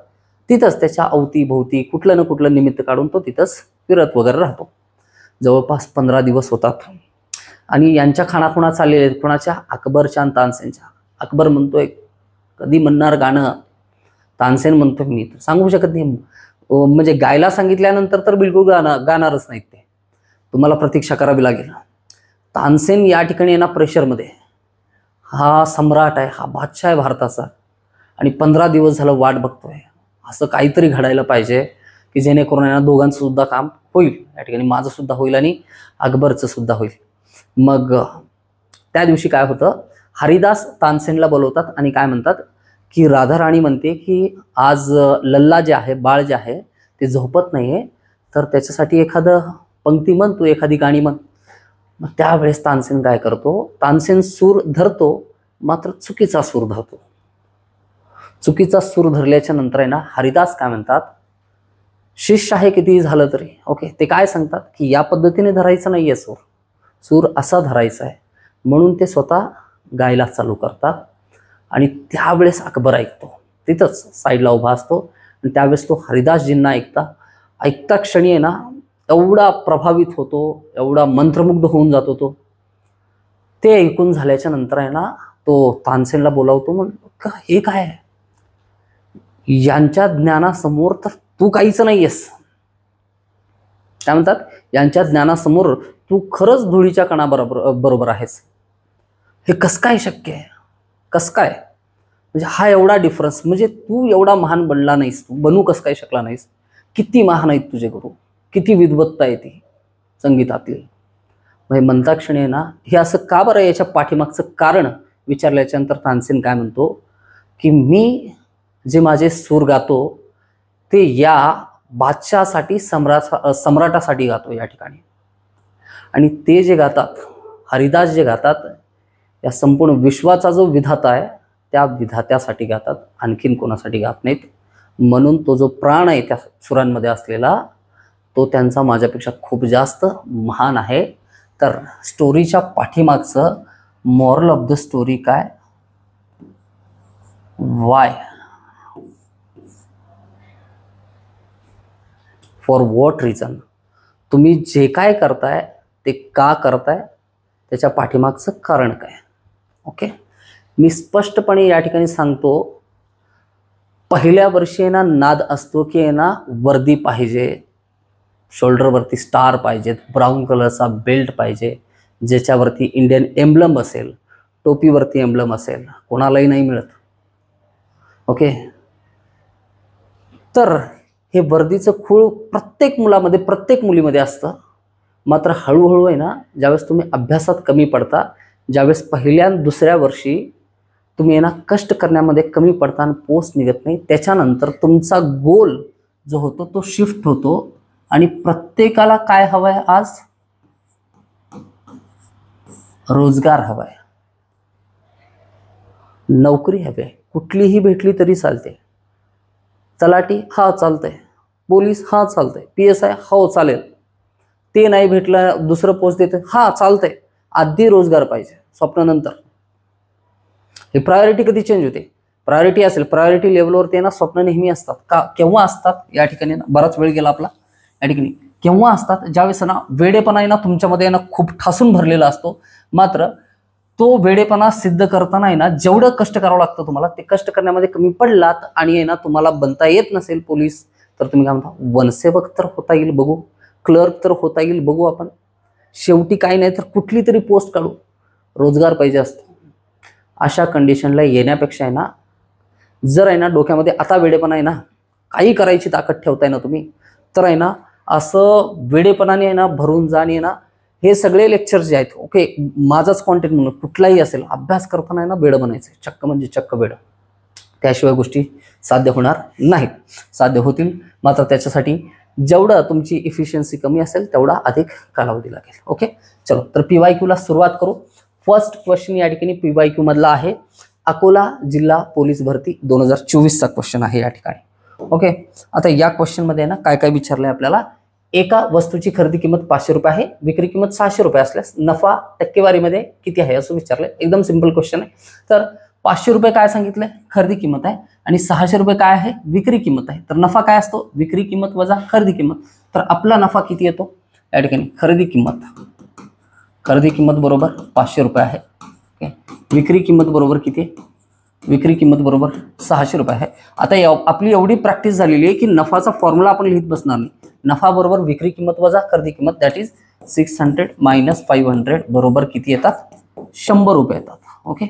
तिथंच त्याच्या अवतीभोवती कुठलं ना कुठलं निमित्त काढून तो तिथंच फिरत वगैरे राहतो. जवळपास 15 दिवस होतात आणि यांच्या खाणाखुणा चाललेल्या आहेत. कोणाच्या? अकबरच्या आणि तानसेनच्या. अकबर म्हणतोय कधी म्हणणार गाणं, तानसेन म्हणतो मी तर सांगू शकत नाही. म्हणजे गायला सांगितल्यानंतर तर बिलकुल गाणारच नाहीत ते, तुम्हाला प्रतीक्षा करावी लागेल. तानसेन या ठिकाणी आहे ना प्रेशरमध्ये, हा सम्राट आहे, हा बादशाह आहे भारताचा, आणि 15 दिवस झालं वाट बघतोय. असं काहीतरी घडायला पाहिजे की जेणेकरून यांना दोघांचं सुद्धा काम होईल, या ठिकाणी माझं सुद्धा होईल आणि अकबरचं सुद्धा होईल. मग त्या दिवशी काय होतं, हरिदास तानसेनला बोलवतात आणि काय म्हणतात की राधाराणी म्हणते की आज लल्ला जे आहे, बाळ जे आहे ते झोपत नाहीये, तर त्याच्यासाठी एखादं पंक्ती म्हण, तू एखादी गाणी म्हण. मग त्यावेळेस तानसेन काय करतो, तानसेन सूर धरतो, मात्र चुकीचा सूर धरतो. चुकीचा सूर धरल्याच्या नंतर आहे ना हरिदास काय म्हणतात, शिष्य आहे कितीही झालं तरी ओके, ते काय सांगतात की या पद्धतीने धरायचं नाहीये सूर, सूर असा धरायचा आहे. म्हणून ते स्वतः गायला चालू करतात आणि त्यावेळेस अकबर ऐकतो, तिथंच साईडला उभा असतो, आणि त्यावेळेस तो हरिदासजींना ऐकता क्षणी आहे ना एवढा प्रभावित होतो, एवढा मंत्रमुग्ध होऊन जातो तो. ते ऐकून झाल्याच्या नंतर आहे ना तो तानसेनला बोलावतो, मग हे काय आहे, यांच्या ज्ञानासमोर तर तू काहीच नाहीयेस. काय म्हणतात, यांच्या ज्ञानासमोर तू खरंच धुळीच्या कणाबरोबर आहेस. हे कसं काय शक्य आहे, कसं काय, म्हणजे हा एवढा डिफरन्स, म्हणजे तू एवढा महान बनला नाहीस, तू बनू कसं काय शकला नाहीस, किती महान आहेत तुझे गुरु, किती विद्वत्ता आहे ती संगीतातली. म्हणजे म्हणता क्षणी आहे ना हे असं का बरं, याच्या पाठीमागचं कारण विचारल्याच्या नंतर तानसेन काय म्हणतो की मी जे माझे सूर गातो ते या बादशाहसाठी, सम्राटासाठी गातो या ठिकाणी, आणि ते जे गातात, हरिदास जे गातात, या संपूर्ण विश्वाचा जो विधाता आहे त्या विधात्यासाठी गातात, आणखीन कोणासाठी गात नाहीत. म्हणून तो जो प्राण आहे त्या सुरांमध्ये असलेला, तो त्यांचा माझ्यापेक्षा खूप जास्त महान आहे. तर स्टोरीच्या पाठीमागचं मॉरल ऑफ द स्टोरी काय, वाय, फॉर व्हॉट रिझन, तुम्ही जे काय करताय ते का करताय, त्याच्या पाठीमागचं कारण काय. ओके, मी स्पष्टपणे या ठिकाणी सांगतो, पहिल्या वर्षी आहे ना नाद असतो की आहे ना वर्दी पाहिजे, शोल्डरवरती स्टार पाहिजेत, ब्राऊन कलरचा बेल्ट पाहिजे, ज्याच्यावरती इंडियन एम्ब्लम असेल, टोपीवरती एम्ब्लम असेल, कोणालाही नाही मिळत. ओके, तर हे वर्दीचं खूळ प्रत्येक मुलामध्ये, प्रत्येक मुलीमध्ये असतं. मात्र हळूहळू आहे ना ज्यावेळेस तुम्ही अभ्यासात कमी पडता, ज्यावेळेस पहिल्या दुसऱ्या वर्षी तुम्ही ना कष्ट करण्यामध्ये कमी पडता आणि पोस्ट निघत नाही, त्याच्यानंतर तुमचा गोल जो होतो तो शिफ्ट होतो. आणि प्रत्येकाला काय हवंय आज, रोजगार हवाय, नोकरी हवी आहे, कुठलीही भेटली तरी चालते. तलाठी हा चालतंय, पोलीस हा चालतंय, PSI हो चालेल, ते नाही भेटलं दुसरं पोस्ट देते हा चालतंय, आधी रोजगार पाहिजे, स्वप्नानंतर. हे प्रायोरिटी कधी चेंज होते, प्रायोरिटी असेल, प्रायोरिटी लेवलवरती ना स्वप्न नेहमी असतात. का केव्हा असतात, या ठिकाणी बराच वेळ गेला आपला, या ठिकाणी केव्हा असतात, ज्यावेळेस ना वेडेपणा आहे ना तुमच्यामध्ये ना खूप ठासून भरलेला असतो. मात्र तो वेडेपणा सिद्ध करताना आहे ना जेवढं कष्ट करावं लागतं तुम्हाला, ते कष्ट करण्यामध्ये कमी पडलात आणि आहे ना तुम्हाला बनता येत नसेल पोलीस, तर तुम्ही काय म्हणता, वनसेवक तर होता येईल बघू, क्लर्क तर होता येईल बघू, आपण शेवटी काही नाही तर कुठली तरी पोस्ट काढू, रोजगार पाहिजे असतो. अशा कंडिशनला येण्यापेक्षा आहे ना, जर आहे ना डोक्यामध्ये आता वेडेपणा आहे ना, काही करायची ताकद ठेवताय ना तुम्ही, तर आहे ना असं वेडेपणाने आहे ना भरून जा. आणि ना हे सगळे लेक्चर्स जे आहेत, ओके, माझाच कॉन्टेंट म्हणून कुठलाही असेल, अभ्यास करताना आहे ना बेड बनायचं, चक्क म्हणजे चक्क बेड, त्याशिवाय गोष्टी साध्य होणार नाहीत. साध्य होतील, मात्र त्याच्यासाठी जेवढं तुमची इफिशियन्सी कमी असेल तेवढा अधिक कालावधी लागेल. ओके, चलो तर PYQ ला सुरुवात करू. फर्स्ट क्वेश्चन या ठिकाणी PYQ मधला आहे, अकोला जिल्हा पोलीस भरती 2024चा क्वेश्चन आहे या ठिकाणी. ओके, आता या क्वेश्चन मध्ये ना काय काय विचारलंय आपल्याला, एका वस्तूची खरेदी किंमत 500 रुपये आहे, विक्री किंमत 600 रुपये असल्यास नफा टक्केवारीमध्ये किती आहे असं विचारलंय. एकदम सिंपल क्वेश्चन आहे. तर 500 रुपये काय सांगितलंय, खरेदी किंमत आहे, आणि 600 रुपये काय आहे, विक्री किंमत आहे. तर नफा काय असतो, विक्री किंमत वजा खरेदी किंमत. तर आपला नफा किती येतो या ठिकाणी, खरेदी किंमत बरोबर 500 रुपये आहे. ओके, विक्री किंमत बरोबर किती आहे, विक्री किंमत बरोबर 600 रुपये आहे. आता आपली एवढी प्रॅक्टिस झालेली आहे की नफाचा फॉर्म्युला आपण लिहित बसणार नाही. नफा बरोबर विक्री किंमत वजा खरेदी किंमत, दॅट इज 600 मायनस 500 बरोबर किती येतात? 100 रुपये येतात. ओके,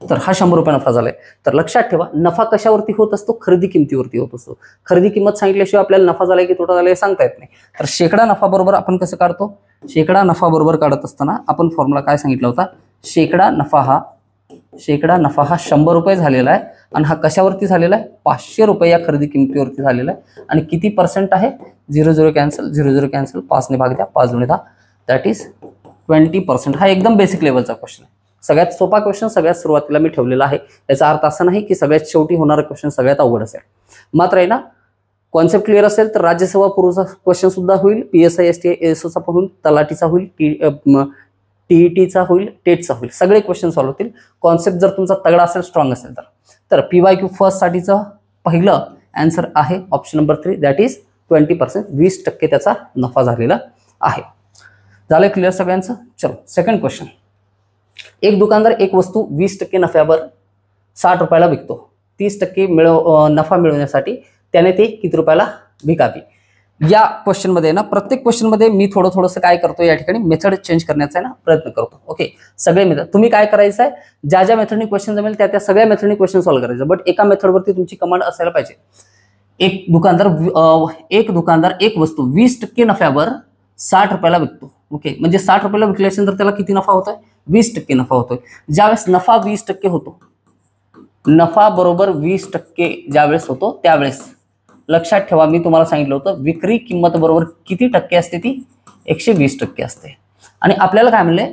तर हा 100 रुपये नफा झालाय. तर लक्षात ठेवा, नफा कशावरती होत असतो? खरेदी किमतीवरती होत असतो. खरेदी किंमत सांगितल्याशिवाय आपल्याला नफा झालाय की तोटा झालाय सांगता येत नाही. तर शेकडा नफा बरोबर आपण कसं काढतो? शेकडा नफा बरोबर काढत असताना आपण फॉर्म्युला काय सांगितला होता? शेकडा नफा हा 100 रुपये झालेला आहे आणि हा कशावरती झालेला आहे? 500 रुपये या खरेदी किमतीवरती झालेला आहे. आणि किती पर्सेंट आहे? 00 कॅन्सल, 00 कॅन्सल, 5 ने भाग द्या, 5 गुणिले 10, दॅट इज 20%. हा एकदम बेसिक लेवलचा क्वेश्चन आहे. सगळ्यात सोपा क्वेश्चन सगळ्यात सुरुवातीला मी ठेवलेला आहे. याचा अर्थ असा नाही की सगळ्यात शेवटी होणारा क्वेश्चन सगळ्यात अवघड असेल. मात्र आहे ना, कॉन्सेप्ट क्लिअर असेल तर राज्यसेवा पूर्वचा क्वेश्चन सुद्धा होईल, PSI STI ASOचा पण होईल, तलाठीचा होईल, TETचा होईल, टेटचा होईल. सगळे क्वेश्चन सॉल्व्ह होतील. कॉन्सेप्ट जर तुमचा तगडा असेल, स्ट्रॉंग असेल तर PYQ फर्स्ट साठीचं पहिलं आन्सर आहे ऑप्शन नंबर 3, दॅट इज 20%. 20% त्याचा नफा झालेला आहे. झालंय क्लिअर सगळ्यांचं? चलो सेकंड क्वेश्चन. एक दुकानदार एक वस्तू 20% नफ्यावर 60 रुपयाला विकतो. 30% नफा मिळवण्यासाठी त्याने ते किती रुपयाला विकावी? या क्वेश्चन मध्ये ना, प्रत्येक क्वेश्चन मध्ये मी थोडंसं काय करतो, या ठिकाणी मेथड चेंज करण्याचा आहे ना प्रयत्न करतो. ओके, सगळे मेथड तुम्ही काय करायचं आहे, ज्या मेथडनी क्वेश्चन जमेल त्या सगळ्या मेथडनी क्वेश्चन सॉल्व्ह करायचं. बट एका मेथडवरती तुमची कमांड असायला पाहिजे. एक दुकानदार एक वस्तू 20% नफ्यावर 60 रुपयाला विकतो. ओके, म्हणजे 60 रुपयाला विकल्यानंतर त्याला किती नफा होतोय? 20% नफा होतोय. ज्यावेळेस नफा 20% होतो, नफा बरोबर 20% ज्यावेळेस होतो त्यावेळेस लक्षात ठेवा, मी तुम्हाला सांगितलं होतं विक्री किंमत बरोबर किती टक्के असते? ती 120% असते. आणि आपल्याला काय म्हणले?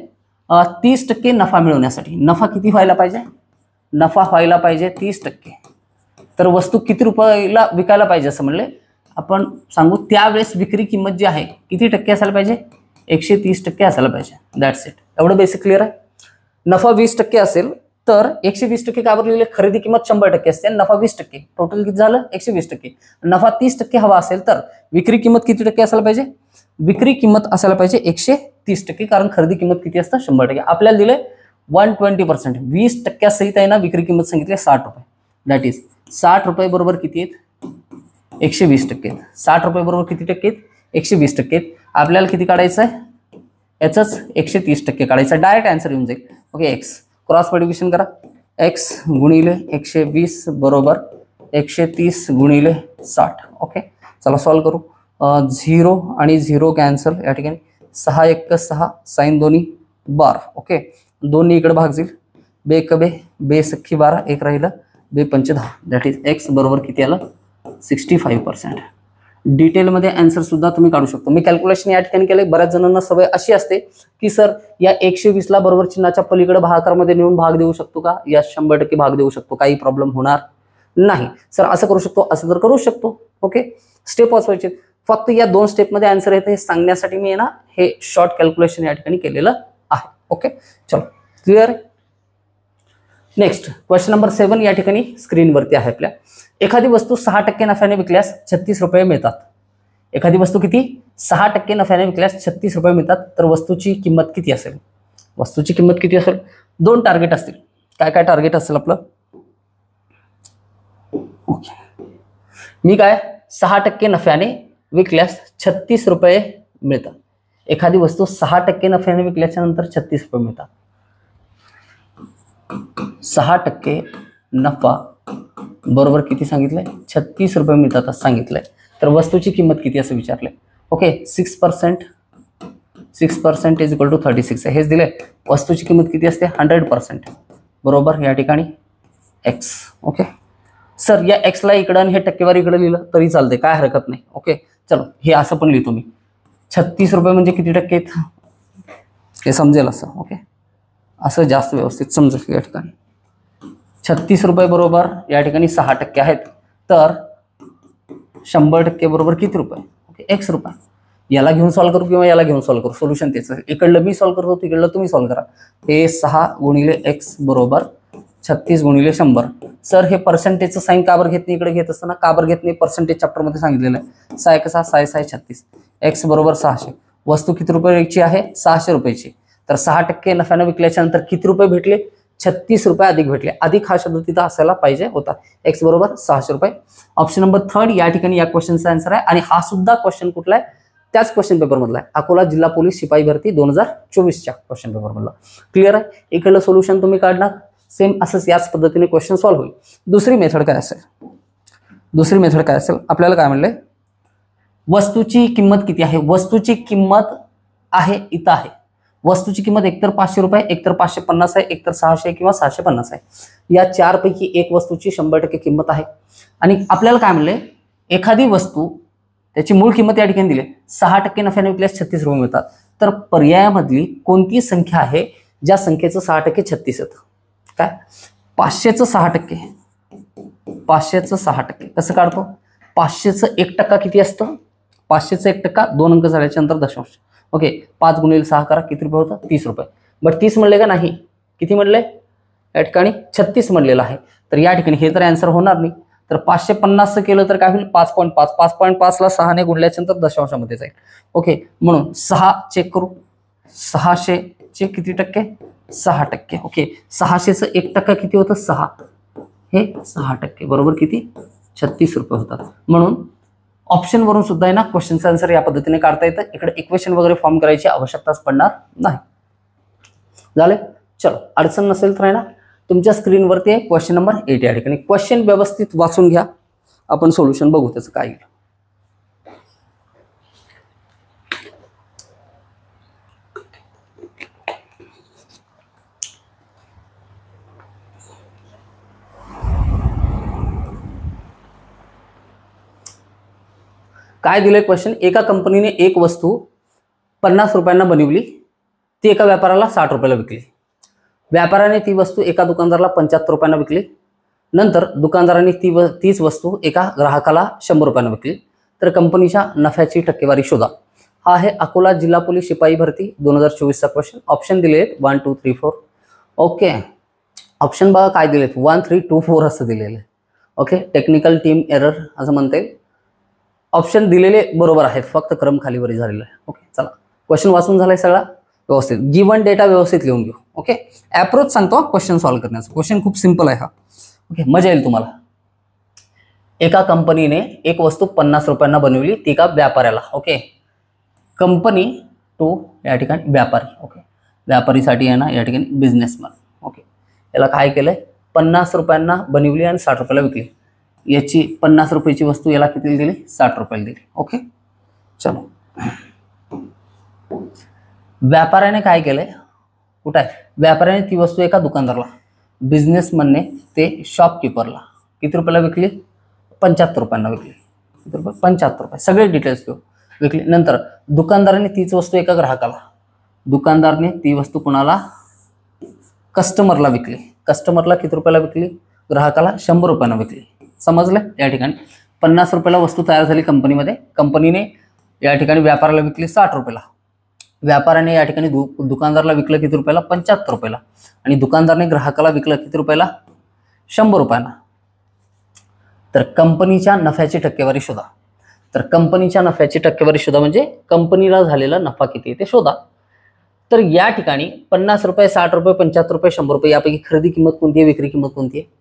30% नफा मिळवण्यासाठी नफा किती व्हायला पाहिजे? नफा व्हायला पाहिजे 30%. तर वस्तू किती रुपयाला विकायला पाहिजे असं म्हणले आपण सांगू. त्यावेळेस विक्री किंमत जी आहे किती टक्के असायला पाहिजे? 130% असायला पाहिजे. That's it. एवढं बेसिक क्लिअर आहे. नफा 20% असेल तर 120% का बरं लिहिले? खरेदी किंमत 100% असते आणि नफा 20%, टोटल किती झालं? 120%. नफा 30% हवा असेल तर विक्री किंमत किती टक्के असायला पाहिजे? विक्री किंमत असायला पाहिजे 130%, कारण खरेदी किंमत किती असतं? 100%. आपल्याला दिले 120%, 20% सहित आहे ना विक्री किंमत सांगितली 60 रुपये. दॅट इज 60 रुपये बरोबर किती आहेत? 120%. 60 रुपये बरोबर किती टक्के आहेत? 120%. आपल्याला किती काढायचं आहे? याचंच 130% काढायचं. डायरेक्ट आन्सर येऊन जाईल. ओके, एक्स क्रॉस मल्टिप्लिकेशन करा. x गुणिले 120 बरोबर 130 गुणिले 60. ओके, चला सॉल्व करू. 0 आणि 0 कॅन्सल, या ठिकाणी 6 1 6, साइन दोन्ही 12. ओके, दोन्ही इकडे भाग जाईल. बे 6 12, एक राहिलं, बे 5 10, दॅट इज x बरोबर किती आलं? 65%. डिटेलमध्ये आन्सर सुद्धा तुम्ही काढू शकतो. मी कॅल्क्युलेशन या ठिकाणी केलंय. बऱ्याच जणांना सवय अशी असते की सर या 120ला बरोबर चिन्हाच्या पलीकडे भागाकारमध्ये नेऊन भाग देऊ शकतो का? या 100% भाग देऊ शकतो, काही प्रॉब्लेम होणार नाही. सर असं करू शकतो, असं तर करू शकतो. ओके, स्टेप वाचवायचे. फक्त या 2 स्टेपमध्ये आन्सर येते हे सांगण्यासाठी मी ना हे शॉर्ट कॅल्क्युलेशन या ठिकाणी केलेलं आहे. ओके, चलो क्लिअर. नेक्स्ट क्वेश्चन नंबर 7 या ठिकाणी स्क्रीनवरती आहे आपल्या. एखादी वस्तू 6% नफ्याने विकल्यास 36 रुपये मिळतात. एखादी वस्तू किती? 6% नफ्याने विकल्यास 36 रुपये मिळतात. तर वस्तूची किंमत किती असेल? वस्तूची किंमत किती असेल? 2 टार्गेट असतील. काय टार्गेट असेल आपलं? ओके, मी काय 6% नफ्याने विकल्यास 36 रुपये मिळतात. एखादी वस्तू 6% नफ्याने विकल्याच्या नंतर 36 रुपये मिळतात. 6% नफा बरोबर किती सांगितलंय? 36 रुपये मिळतात असं सांगितलंय. तर वस्तूची किंमत किती असं विचारलंय. ओके, 6% इज इक्वल टू 36 आहे, हेच दिलंय. वस्तूची किंमत किती असते? 100% बरोबर या ठिकाणी x. ओके, सर या x ला इकडं आणि हे टक्केवारी इकडे लिहिलं तरी चालते, काय हरकत नाही. ओके, चलो हे असं पण लिहितो मी. 36 रुपये म्हणजे किती टक्के आहेत हे समजेल असं. ओके, असं जास्त व्यवस्थित समजेल. या ठिकाणी 36 रुपये बरोबर या ठिकाणी 6% आहेत. तर 100% बरोबर किती रुपये? ओके, x रुपये. याला घेऊन सॉल्व करू किंवा याला घेऊन सॉल्व करू, सोल्युशन तेच. इकडलं मी सॉल्व करतो, तिकडलं तुम्ही सॉल्व करा. हे 6 गुणिले x बरोबर 36 गुणिले 100. सर हे पर्सेंटेजचं साईन का बरं घेत नाही? इकडे घेत असताना का बरं घेत नाही? पर्सेंटेज चॅप्टरमध्ये सांगितलेलं आहे. 6 1 6, 6 6 36, x बरोबर 600. वस्तू किती रुपयाची आहे? 600 रुपयाची. तर 6% नफ्यानं विकल्याच्या नंतर किती रुपये भेटले? 36 रुपये अधिक भेटले. अधिक हा शब्द तिथं असायला पाहिजे होता. एक्स बरोबर 600 रुपये. ऑप्शन नंबर 3 या ठिकाणी या क्वेश्चनचा आन्सर आहे. आणि हा सुद्धा क्वेश्चन कुठला आहे, त्याच क्वेश्चन पेपर मधला आहे. अकोला जिल्हा पोलीस शिपाई भरती 2024च्या क्वेश्चन पेपर मधला. क्लिअर आहे. इकडलं सोल्युशन तुम्ही काढणार, सेम असंच याच पद्धतीने क्वेश्चन सॉल्व्ह होईल. दुसरी मेथड काय असेल, दुसरी मेथड काय असेल, आपल्याला काय म्हणले, वस्तूची किंमत किती आहे. वस्तूची किंमत आहे इथं आहे. वस्तूची किंमत एकतर 500 रुपये, एकतर 550 आहे, एकतर 600 किंवा 650 आहे. या चारपैकी एक वस्तूची 100% किंमत आहे. आणि आपल्याला काय म्हणले, एखादी वस्तू त्याची मूळ किंमत या ठिकाणी दिली 6% नफ्याने विकल्यास 36 रुपये मिळतात. तर पर्यायामधली कोणती संख्या आहे ज्या संख्येचं 6% 36 येतं. काय 500चं 6%, 500चं 6% कसं काढतो. 500चं 1% किती असतं, 500चं 1% 2 अंक झाल्याच्या नंतर दशांश. ओके, 5 गुणिले 6 करा, किती रुपये होतं, 30 रुपये. बट 30 म्हणले का नाही, किती म्हणले या ठिकाणी 36 म्हणलेलं आहे. तर या ठिकाणी हे तर आन्सर होणार नाही. तर 550 केलं तर काय होईल, 5.5. 5.5ला 6ने गुणल्याच्या नंतर दशांशामध्ये जाईल. ओके, म्हणून 6 चेक करू. 600चे किती टक्के, 6%. ओके, 600चं 1% किती होतं, 6. हे 6% बरोबर किती, 36 रुपये होतात. म्हणून ऑप्शन वरून सुद्धा आहे ना क्वेश्चनचा आन्सर या पद्धतीने काढता येतं. इकडे इक्वेशन वगैरे फॉर्म करायची आवश्यकताच पडणार नाही. झाले, चलो अडचण नसेल तर आहे ना तुमच्या स्क्रीनवरती आहे क्वेश्चन नंबर 8. या ठिकाणी क्वेश्चन व्यवस्थित वाचून घ्या, आपण सोल्युशन बघू त्याचं काय येईल. काय दिले क्वेश्चन, एका कंपनीने एक वस्तू 50 रुपयांना बनवली, ती एका व्यापाऱ्याला 60 रुपयाला विकली. व्यापाऱ्याने ती वस्तू एका दुकानदाराला 75 रुपयांना विकली. नंतर दुकानदाराने तीच वस्तू एका ग्राहकाला 100 रुपयांना विकली. तर कंपनीच्या नफ्याची टक्केवारी शोधा. हा आहे अकोला जिल्हा पोलीस शिपाई भरती 2024चा क्वेश्चन. ऑप्शन दिले 1 2 3 4. ओके, ऑप्शन बघा काय दिलेत, 1 3 2 4 असं दिलेलं आहे. ओके, टेक्निकल टीम एरर असं म्हणता येईल. ऑप्शन दिलेले बरोबर आहेत, फक्त क्रम खालीवरी झालेला आहे. ओके, चला क्वेश्चन वाचून झालाय सगळा व्यवस्थित. गिवन डेटा व्यवस्थित लिहून घेऊ. ओके, अप्रोच सांगतो क्वेश्चन सॉल्व्ह करण्याचा. क्वेश्चन खूप सिंपल आहे हा. ओके, मजा येईल तुम्हाला. एका कंपनीने एक वस्तू 50 रुपयांना बनवली, ती एका व्यापाऱ्याला. ओके, कंपनी टू या ठिकाणी व्यापारी. ओके, व्यापारीसाठी आहे ना या ठिकाणी बिझनेसमॅन. ओके, याला काय केलंय, 50 रुपयांना बनवली आणि 60 रुपयाला विकली. याची 50 रुपयाची वस्तू याला किती दिली, 60 रुपयाला दिली. ओके, चलो व्यापाऱ्याने काय केलंय, कुठं आहे, व्यापाऱ्याने ती वस्तू एका दुकानदाराला, बिझनेसमनने ते शॉपकीपरला किती रुपयाला विकली, 75 रुपयांना विकली. किती रुपये, 75 रुपये. सगळे डिटेल्स घेऊ. विकली. नंतर दुकानदाराने तीच वस्तू एका ग्राहकाला, दुकानदाराने ती वस्तू कुणाला, कस्टमरला विकली. कस्टमरला किती रुपयाला विकली, ग्राहकाला 100 रुपयांना विकली. समजलं. या ठिकाणी 50 रुपयाला वस्तू तयार झाली कंपनीमध्ये. कंपनीने या ठिकाणी व्यापाराला विकली 60 रुपयाला. व्यापाऱ्याने या ठिकाणी दुकानदाराला विकलं किती रुपयाला, 75 रुपयाला. आणि दुकानदाराने ग्राहकाला विकलं किती रुपयाला, 100 रुपयांना. तर कंपनीच्या नफ्याची टक्केवारी शोधा. तर कंपनीच्या नफ्याची टक्केवारी शोधा म्हणजे कंपनीला झालेला नफा किती आहे ते शोधा. तर या ठिकाणी 50 रुपये, 60 रुपये, 75 रुपये, 100 रुपये यापैकी खरेदी किंमत कोणती आहे, विक्री किंमत कोणती आहे.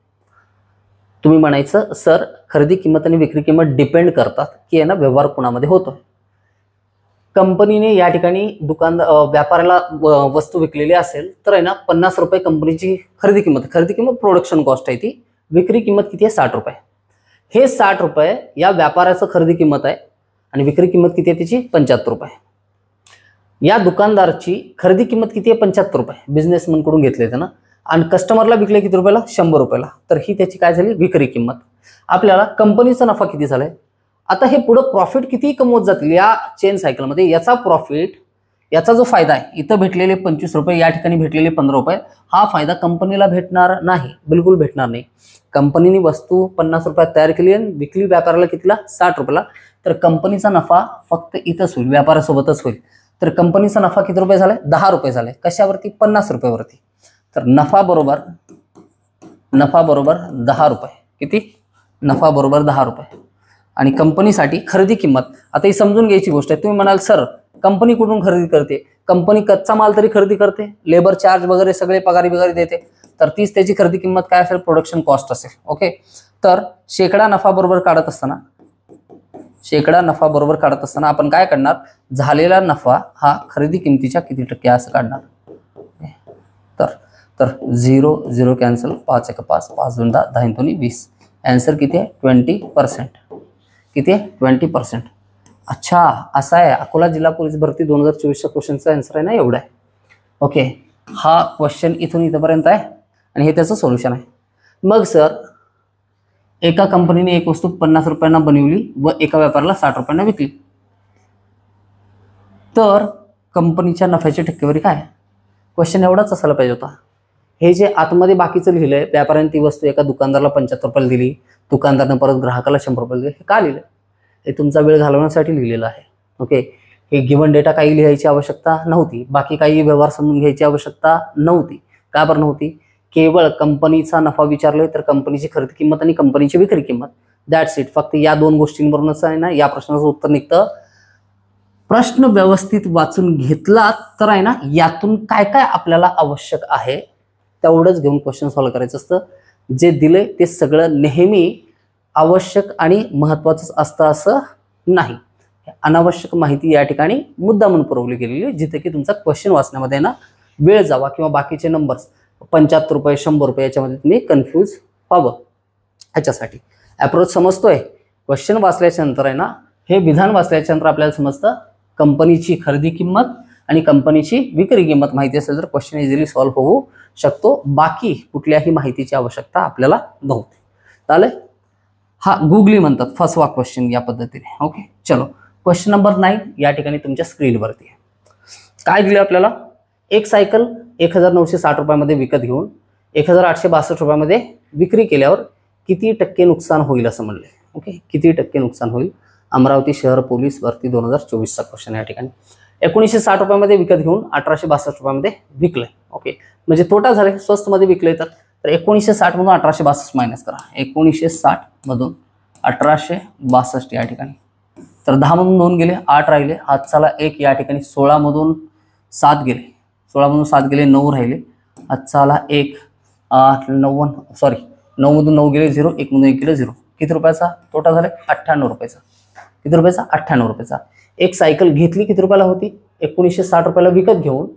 तुम्ही म्हणायचं सर खरेदी किंमत आणि विक्री किंमत डिपेंड करतात की ना व्यवहार कोणामध्ये होतो. कंपनीने या ठिकाणी व्यापाऱ्याला वस्तू विकलेली असेल तर आहे ना 50 रुपये कंपनीची खरेदी किंमत प्रोडक्शन कॉस्ट आहे ती. विक्री किंमत किती आहे, 60 रुपये. हे 60 रुपये या व्यापाऱ्याचं खरेदी किंमत आहे आणि विक्री किंमत किती आहे त्याची, 75 रुपये. या दुकानदारची खरेदी किंमत किती आहे, 75 रुपये. बिझनेसमॅन कडून घेतले ना, आणि कस्टमरला विकले किती रुपयाला, 100 रुपयाला. तर ही त्याची काय झाली, विक्री किंमत. आपल्याला कंपनीचा नफा किती झालाय. आता हे पुढं प्रॉफिट किती कमवत जातील या चेन सायकलमध्ये, याचा प्रॉफिट, याचा जो फायदा आहे, इथं भेटलेले 25 रुपये, या ठिकाणी भेटलेले 15 रुपये, हा फायदा कंपनीला भेटणार नाही, बिलकुल भेटणार नाही. कंपनीने वस्तू 50 रुपयात तयार केली आणि विकली व्यापाराला कितीला, 60 रुपयाला. तर कंपनीचा नफा फक्त इथंच होईल, व्यापारासोबतच होईल. तर कंपनीचा नफा किती रुपये झालाय, 10 रुपये झाले. कशावरती, 50 रुपयावरती. तर नफा बरोबर 10 रुपये. किती, नफा बरोबर 10 रुपये. आणि कंपनीसाठी खरेदी किंमत, आता ही समजून घ्यायची गोष्ट आहे. तुम्ही म्हणाल सर कंपनी कुठून खरेदी करते, कंपनी कच्चा माल तरी खरेदी करते, लेबर चार्ज वगैरे सगळे पगारी वगैरे देते, तर तीच त्याची खरेदी किंमत काय असेल, प्रोडक्शन कॉस्ट असेल. ओके, तर शेकडा नफा बरोबर काढत असताना आपण काय करणार, झालेला नफा हा खरेदी किमतीच्या किती टक्के असं काढणार. तर 0 0 कॅन्सल, 5 1 5, 5 2 10, 10 2 20. आन्सर किती आहे, 20%. किती आहे, 20%. अच्छा, असा आहे अकोला जिल्हा पोलीस भरती 2024च्या क्वेश्चनचा आन्सर आहे ना, एवढा आहे. ओके, हा क्वेश्चन इथून इथपर्यंत आहे आणि हे त्याचं सोल्युशन आहे. मग सर, एका कंपनीने एक वस्तू 50 रुपयांना बनवली व एका व्यापाऱ्याला 60 रुपयांना विकली, तर कंपनीच्या नफ्याची टक्केवारी काय? क्वेश्चन एवढाच असायला पाहिजे होता. हे जे आतमध्ये बाकीचं लिहिलंय, व्यापाऱ्याने ती वस्तू एका दुकानदाराला 75 रुपयाला दिली, दुकानदारानं परत ग्राहकाला 100 रुपयाला दिले, हे का लिहिलंय? हे तुमचा वेळ घालवण्यासाठी लिहिलेलं आहे. ओके, हे गिवन डेटा काही लिहायची आवश्यकता नव्हती, बाकी काही व्यवहार समजून घ्यायची आवश्यकता नव्हती. का बरं नव्हती? केवळ कंपनीचा नफा विचारलोय तर कंपनीची खरेदी किंमत आणि कंपनीची विक्री किंमत, दॅट्स इट. फक्त या 2 गोष्टींवरूनच आहे ना या प्रश्नाचं उत्तर निघतं. प्रश्न व्यवस्थित वाचून घेतला तर आहे ना, यातून काय काय आपल्याला आवश्यक आहे तेवढंच घेऊन क्वेश्चन सॉल्व्ह करायचं असतं. जे दिले ते सगळं नेहमी आवश्यक आणि महत्त्वाचंच असतं असं नाही. अनावश्यक माहिती या ठिकाणी मुद्दामून पुरवली गेलेली, जिथे की तुमचा क्वेश्चन वाचण्यामध्ये ना वेळ जावा किंवा बाकीचे नंबर्स 75 रुपये 100 रुपये याच्यामध्ये तुम्ही कन्फ्यूज व्हावं, ह्याच्यासाठी अप्रोच समजतोय. क्वेश्चन वाचल्याच्या नंतर आहे ना, हे विधान वाचल्याच्या नंतर आपल्याला समजतं कंपनीची खरेदी किंमत आणि कंपनीची विक्री किंमत माहिती असेल तर क्वेश्चन इझिली सॉल्व्ह होऊ शकतो. बाकी कुठल्याही माहितीची आवश्यकता आपल्याला नव्हती. चालेल, हा गुगली म्हणतात फसवा क्वेश्चन या पद्धतीने. ओके, चलो क्वेश्चन नंबर 9 या ठिकाणी तुमच्या स्क्रीनवरती आहे. काय दिलं आपल्याला, एक सायकल 1960 रुपयामध्ये विकत घेऊन 1862 रुपयामध्ये विक्री केल्यावर किती टक्के नुकसान होईल असं म्हणले. ओके, किती टक्के नुकसान होईल, अमरावती शहर पोलीस भरती 2024चा क्वेश्चन या ठिकाणी. 1960 रुपयामध्ये विकत घेऊन 1862 रुपयामध्ये विकलंय. ओके, म्हणजे तोटा झाले, स्वस्त मध्ये विकलंय तर 1960 मधून 1862 मायनस करा. 1960 मधून 1862 या ठिकाणी, तर 10 मधून 2 गेले, 8 राहिले, हातचाला 1 या ठिकाणी, 16 मधून 7 गेले, 16 मधून 7 गेले, 9 राहिले, हातचाला 1, 9 मधून 9 गेले 0, 1 मधून 1 गेले 0. किती रुपयाचा तोटा झाला, 98 रुपयाचा. किती रुपयाचा, 98 रुपयाचा. एक सायकल घेतली किती रुपयाला होती, 1960 रुपयाला विकत घेऊन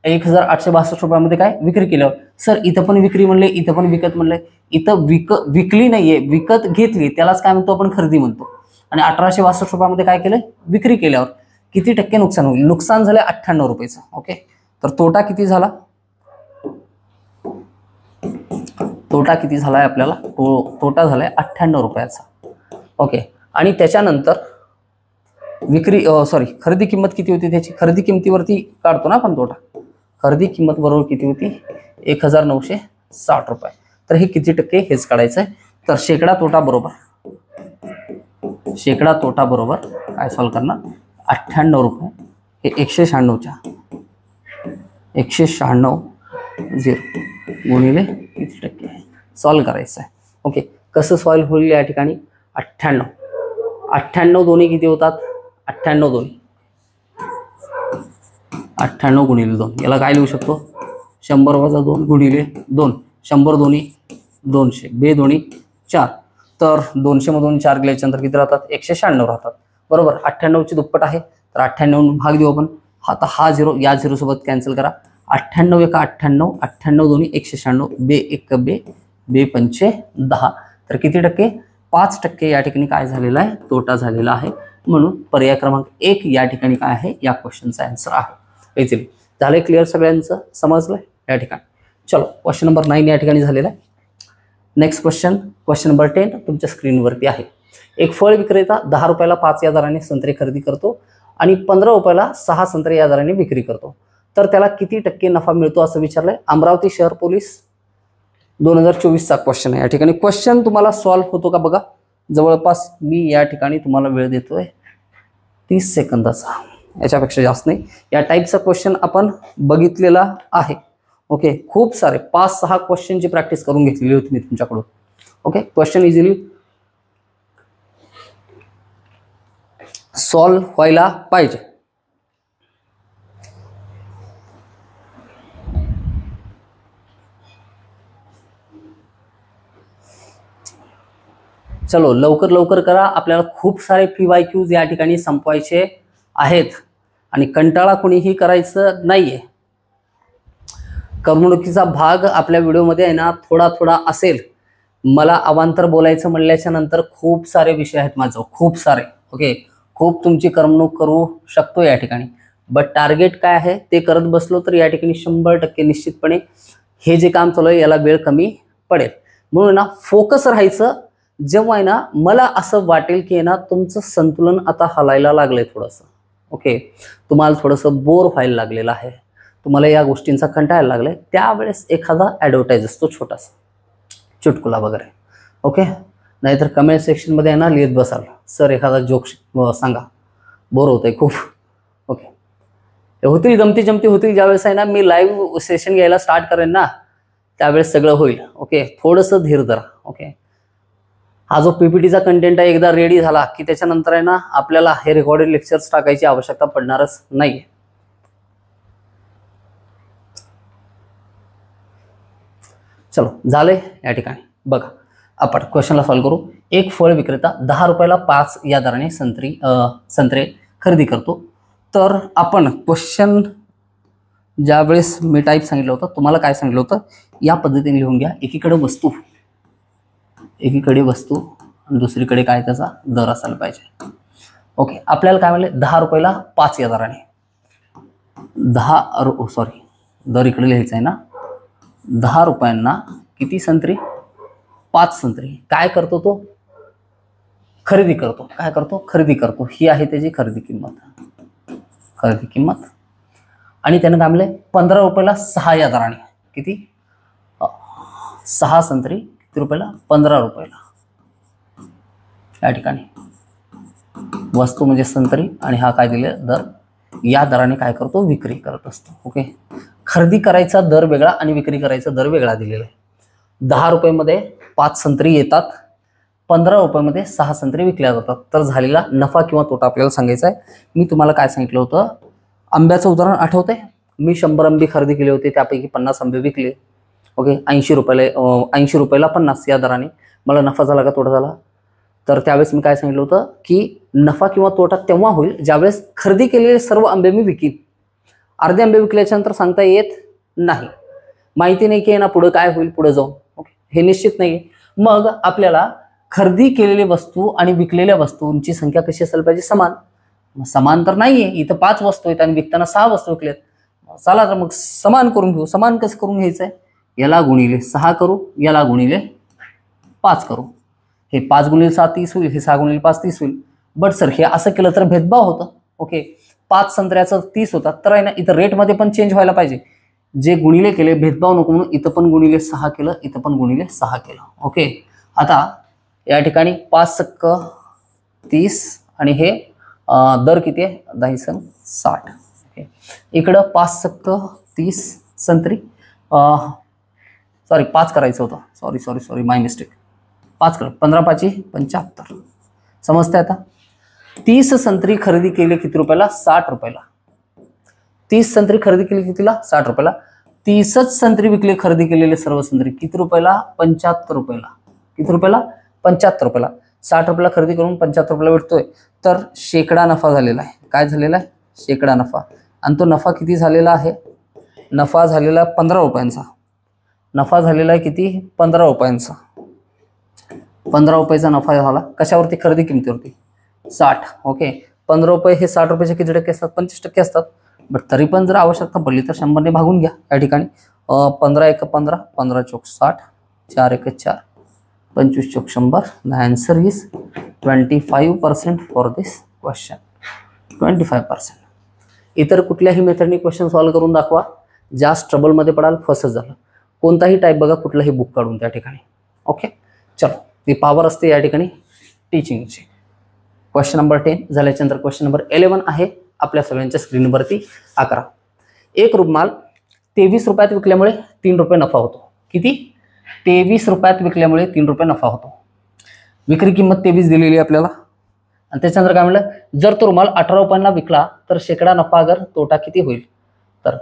1862 रुपयामध्ये काय विक्री केल्यावर. सर इथं पण विक्री म्हणले, इथं पण विकत म्हणले, इथं विकली नाहीये, विकत घेतली, त्यालाच काय म्हणतो आपण, खरेदी म्हणतो. आणि 1862 रुपयामध्ये काय केलं, विक्री केल्यावर किती टक्के नुकसान होईल, नुकसान झालं 98 रुपयाचं. ओके, तर तोटा किती झाला, तोटा किती झालाय आपल्याला, तोटा झालाय 98 रुपयाचा. ओके, आणि त्याच्यानंतर विक्री खरेदी किंमत किती होती त्याची, खरेदी किमतीवरती काढतो ना आपण तोटा. खरेदी किंमत बरोबर किती होती, 1960 रुपये. तर हे किती टक्के हेच काढायचं आहे. तर शेकडा तोटा बरोबर काय सॉल्व्ह करणार, 98 रुपये हे 196च्या 196 0 गुणिले किती टक्के सॉल्व्ह करायचं आहे. ओके, कसं सॉल्व्ह होईल या ठिकाणी, 98 दोन्ही किती होतात, 98 गुणिले 2, याला काय लिहू शकतो, 100 वजा 2 गुणिले 2, 100 दोन्ही 200, 2 दोन्ही 4, तर 200 मधून 4 गेल्याच्या नंतर किती राहतात, 196 राहतात. बरोबर, 98ची दुप्पट आहे, तर 98 भाग देऊ आपण. आता हा 0 या 0 सोबत कॅन्सल करा. 98 एका 98, 98 दोन्ही 196, 2 1 2, 2 5 10, तर किती टक्के, 5% या ठिकाणी काय झालेला आहे, तोटा झालेला आहे. म्हणून पर्याय क्रमांक 1 या ठिकाणी काय आहे, या क्वेश्चनचा आन्सर आहे. इझिली झाले, क्लिअर, सगळ्यांचं समजलंय या ठिकाणी. चलो, क्वेश्चन नंबर 9 या ठिकाणी झालेला आहे. नेक्स्ट क्वेश्चन नंबर 10 तुमच्या स्क्रीनवरती आहे. एक फळ विक्रेता 10 रुपयाला 5 या दराने संत्रे खरेदी करतो आणि 15 रुपयाला 6 संत्रे या दराने विक्री करतो, तर त्याला किती टक्के नफा मिळतो असं विचारलंय. अमरावती शहर पोलीस 2024चा क्वेश्चन आहे. या ठिकाणी क्वेश्चन तुम्हाला सॉल्व्ह होतो का बघा. जवळपास मी या ठिकाणी तुम्हाला वेळ देतोय 30 सेकंदाचा, याच्यापेक्षा जास्त नाही. या टाईपचा क्वेश्चन आपण बघितलेला आहे. ओके, खूप सारे 5-6 क्वेश्चनची प्रॅक्टिस करून घेतलेली होती मी तुमच्याकडून. ओके, क्वेश्चन इझिली सॉल्व्ह व्हायला पाहिजे. चलो लवकर लवकर करा, आपल्याला खूप सारे PYQs या ठिकाणी संपवायचे आहेत आणि कंटाळा कोणीही करायचं नाहीये. करमणुकीचा भाग आपल्या व्हिडिओमध्ये आहे ना थोडा थोडा असेल. मला अवांतर बोलायचं म्हणल्याच्या नंतर खूप सारे विषय आहेत माझं, खूप सारे. ओके, खूप तुमची करमणूक करू शकतो या ठिकाणी, बट टार्गेट काय आहे ते करत बसलो तर या ठिकाणी 100% निश्चितपणे हे जे काम चालू आहे याला वेळ कमी पडेल. म्हणून ना फोकस राहायचं. जेव्हा आहे ना मला असं वाटेल की ना तुमचं संतुलन आता हलायला लागलंय थोडंसं, ओके, तुम्हाला थोडंसं बोर व्हायला लागलेलं आहे, तुम्हाला या गोष्टींचा कंटाळायला लागलाय, त्यावेळेस एखादा ॲडव्हर्टाईज असतो छोटासा, चुटकुला वगैरे. ओके, नाहीतर कमेंट सेक्शनमध्ये आहे ना लिहित बसाल, सर एखादा जोक सांगा, बोर होतंय खूप. ओके, होतील गमती जमती होतील. ज्यावेळेस आहे ना मी लाईव्ह सेशन घ्यायला स्टार्ट करेन ना त्यावेळेस सगळं होईल. ओके, थोडंसं धीर धरा. ओके, हा जो PPTचा कंटेंट आहे एकदा रेडी झाला की त्याच्यानंतर आहे ना आपल्याला हे रेकॉर्डेड लेक्चर्स टाकायची आवश्यकता पडणारच नाही. चलो झाले या ठिकाणी. बघा आपण क्वेश्चनला सॉल्व्ह करू. एक फळ विक्रेता 10 रुपयाला 5 या दराने संत्रे खरेदी करतो. तर आपण क्वेश्चन ज्यावेळेस मी टाईप सांगितलं होतं, तुम्हाला काय सांगितलं होतं, या पद्धतीने लिहून घ्या. एकीकडे वस्तू आणि दुसरीकडे काय त्याचा दर असायला पाहिजे. ओके, आपल्याला काय म्हणले 10 रुपयाला 5 या दराने. दर इकडे लिहायचं आहे ना. 10 रुपयांना किती संत्री? 5 संत्री. काय करतो तो? खरेदी करतो. काय करतो? खरेदी करतो. ही आहे त्याची खरेदी किंमत. आणि त्यानं काय म्हणले 15 रुपयाला 6 या दराने. किती? 6 संत्री किती रुपयाला? 15 रुपयाला. या ठिकाणी वस्तू म्हणजे संत्री आणि हा काय दिले दर, या दराने काय करतो? विक्री करत असतो. ओके, खरेदी करायचा दर वेगळा आणि विक्री करायचा दर वेगळा दिलेला आहे. 10 रुपयामध्ये 5 संत्री येतात, 15 रुपयामध्ये 6 संत्री विकल्या जातात. तर झालेला नफा किंवा तोटा आपल्याला सांगायचा आहे. मी तुम्हाला काय सांगितलं होतं, आंब्याचं उदाहरण आठवतंय. मी 100 आंबे खरेदी केले होते, त्यापैकी 50 आंबे विकले. ओके, 80 रुपयाला 50 या दराने. मला नफा झाला का तोटा झाला? तर त्यावेळेस मी काय सांगितलं होतं की नफा किंवा तोटा तेव्हा होईल ज्यावेळेस खरेदी केलेले सर्व आंबे मी विकीन. अर्धे आंबे विकल्याच्या नंतर सांगता येत नाही, माहिती नाही की ना पुढे काय होईल पुढे जाऊन. ओके, हे निश्चित नाही. मग आपल्याला खरेदी केलेली वस्तू आणि विकलेल्या वस्तूंची संख्या कशी असायला पाहिजे? समान तर नाहीये. इथं 5 वस्तू आहेत आणि विकताना 6 वस्तू विकल्यात. चला तर मग समान करून घेऊ. समान कसं करून घ्यायचंय? याला गुणिले 6 करू, याला गुणिले 5 करू. हे 5 गुणिले 6 30 होईल, हे 6 गुणिले 5 30 होईल. बट सर हे असं केलं तर भेदभाव होतं. ओके, 5 संत्र्याचं 30 होतात, तर आहे ना इथं रेटमध्ये पण चेंज व्हायला पाहिजे. जे गुणिले केले भेदभाव नको म्हणून इथं पण गुणिले 6 केलं, इथं पण गुणिले 6 केलं. ओके, आता या ठिकाणी 5 सक्क 30 आणि हे दर किती आहे? 10 संग 60. ओके, इकडं 5 सक्क 30 संत्री, 5 करायचं होतं. सॉरी माय मिस्टेक. 5 कर, 15 5 75. समजते आता? 30 संत्री खरेदी केले किती रुपयाला? 60 रुपयाला. 30 संत्री खरेदी केली कितीला? 60 रुपयाला. 30च संत्री विकले खरेदी केलेले सर्व संत्री किती रुपयाला? 75 रुपयाला. किती रुपयाला? 75 रुपयाला. 60 रुपयाला खरेदी करून 75 रुपयाला भेटतोय, तर शेकडा नफा झालेला आहे. काय झालेला आहे? शेकडा नफा. आणि तो नफा किती झालेला आहे? नफा झालेला 15 रुपयांचा. नफा झालेला आहे किती? 15 रुपयांचा. 15 रुपयाचा नफा झाला. कशावरती? खरेदी किमतीवरती 60. ओके, 15 रुपये हे 60 रुपयाचे किती टक्के असतात? 25% असतात. बट तरी पण जर आवश्यकता पडली तर 100ने भागून घ्या. या ठिकाणी 15 × 15, 15 × 60, 4 × 4, 25 × 100. The answer is 25% for this question. 25%. इतर कुठल्याही मेथडने क्वेश्चन सॉल्व्ह करून दाखवा. जास्त ट्रबलमध्ये पडाल, फसत झालं. कोणताही टाईप बघा, कुठलाही बुक काढून त्या ठिकाणी. ओके, चलो, ती पॉवर असते या ठिकाणी टीचिंगची. क्वेश्चन नंबर 10 झाल्याच्यानंतर क्वेश्चन नंबर 11 आहे आपल्या सगळ्यांच्या स्क्रीनवरती. 11. एक रुमाल 23 रुपयात विकल्यामुळे 3 रुपये नफा होतो. किती? 23 रुपयात विकल्यामुळे 3 रुपये नफा होतो. विक्री किंमत 23 दिलेली आपल्याला. आणि त्याच्यानंतर काय म्हणलं, जर तो रुमाल 18 रुपयांना विकला तर शेकडा नफा अगर तोटा किती होईल? तर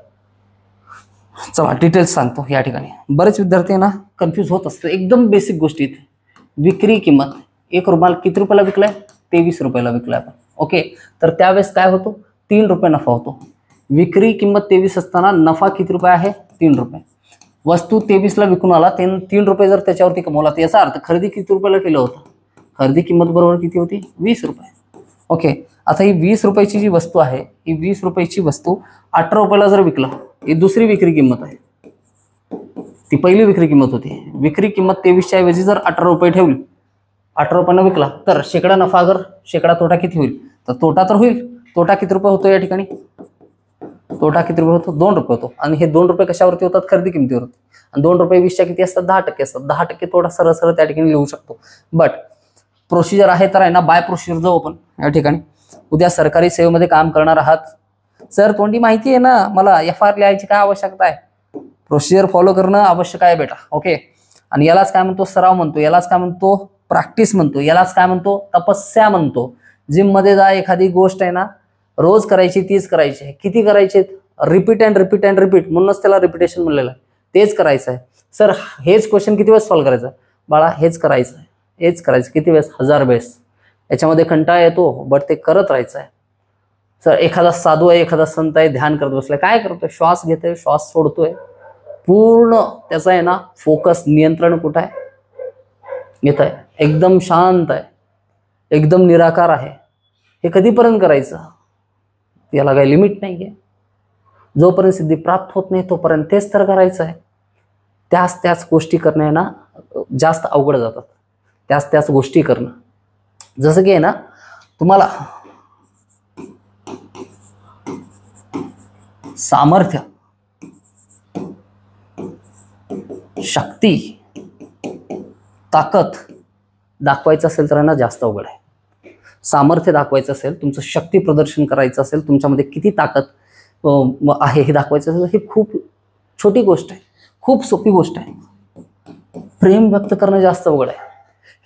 चला डिटेल्स सांगतो. या ठिकाणी बरेच विद्यार्थी ना कन्फ्यूज होत असते. एकदम बेसिक गोष्टीत विक्री किंमत एक रुमाल किती रुपयाला विकलाय? 23 रुपयाला विकलाय आपण. ओके, तर त्यावेळेस काय होतो? 3 रुपये नफा होतो. विक्री किंमत 23 असताना नफा किती रुपये आहे? 3 रुपये. वस्तू 23ला विकून आला, 3 रुपये जर त्याच्यावरती कमवला, तर याचा अर्थ खरेदी किती रुपयाला केलं होतं? खरेदी किंमत बरोबर किती होती? 20 रुपये. ओके, आता ही 20 रुपयाची जी वस्तू आहे, ही 20 रुपयाची वस्तू 18 रुपयाला जर विकला, ही दुसरी विक्री किंमत आहे. ती पहिली विक्री किंमत होती. विक्री किंमत 23च्या ऐवजी जर 18 रुपये ठेवली, 18 रुपयानं विकला, तर शेकडा नफा अगर शेकडा तोटा किती होईल? तर तोटा तर होईल. तोटा किती रुपये होतो या ठिकाणी? तोटा किती रुपये होतो? 2 रुपये होतो. आणि हे 2 रुपये कशावरती होतात? खरेदी किमतीवर होते. आणि 2 रुपये 20च्या किती असतात? 10% असतात. 10% तोटा सरळ सरळ त्या ठिकाणी लिहू शकतो. बट प्रोसिजर आहे तर आहे ना, बाय प्रोसिजर जाऊ आपण या ठिकाणी. उद्या सरकारी सेवेमध्ये काम करणार आहात, सर तोंडी माहिती आहे ना मला, FR लिहायची काय आवश्यकता आहे? प्रोसिजर फॉलो करणं आवश्यक आहे बेटा. ओके, आणि यालाच काय म्हणतो? सराव म्हणतो. यालाच काय म्हणतो? प्रॅक्टिस म्हणतो. यालाच काय म्हणतो? तपस्या म्हणतो. जिम मध्ये जा, एखादी गोष्ट आहे ना रोज करायची, तीच करायची. किती करायचे? Repeat and repeat and repeat, म्हणूनच त्याला रिपिटेशन म्हणलेलं आहे. तेच करायचं आहे. सर हेच क्वेश्चन किती वेळेस सॉल्व्ह करायचं? बाळा हेच करायचं आहे, हेच करायचं. किती वेळेस? 1000 वेळेस. याच्यामध्ये कंटाळा येतो, बट ते करत राहायचं आहे. सर एखादा साधू आहे, एखादा संत आहे, ध्यान करत बसलाय, काय करतोय? श्वास घेतोय, श्वास सोडतोय. पूर्ण त्याचा आहे ना फोकस, नियंत्रण कुठं आहे? येत आहे. एकदम शांत आहे, एकदम निराकार आहे. हे कधीपर्यंत करायचं? याला काही लिमिट नाही आहे. जोपर्यंत सिद्धी प्राप्त होत नाही तोपर्यंत तेच तर करायचं आहे. त्याच गोष्टी करणं आहे ना जास्त अवघड जातात. त्याच गोष्टी करणं. जसं की आहे ना तुम्हाला सामर्थ्य, शक्ती, ताकद दाखवायचं असेल तर ना जास्त अवघड आहे. सामर्थ्य दाखवायचं असेल, तुमचं शक्ती प्रदर्शन करायचं असेल, तुमच्यामध्ये किती ताकद आहे हे दाखवायचं असेल, ही खूप छोटी गोष्ट आहे, खूप सोपी गोष्ट आहे. प्रेम व्यक्त करणं जास्त अवघड आहे.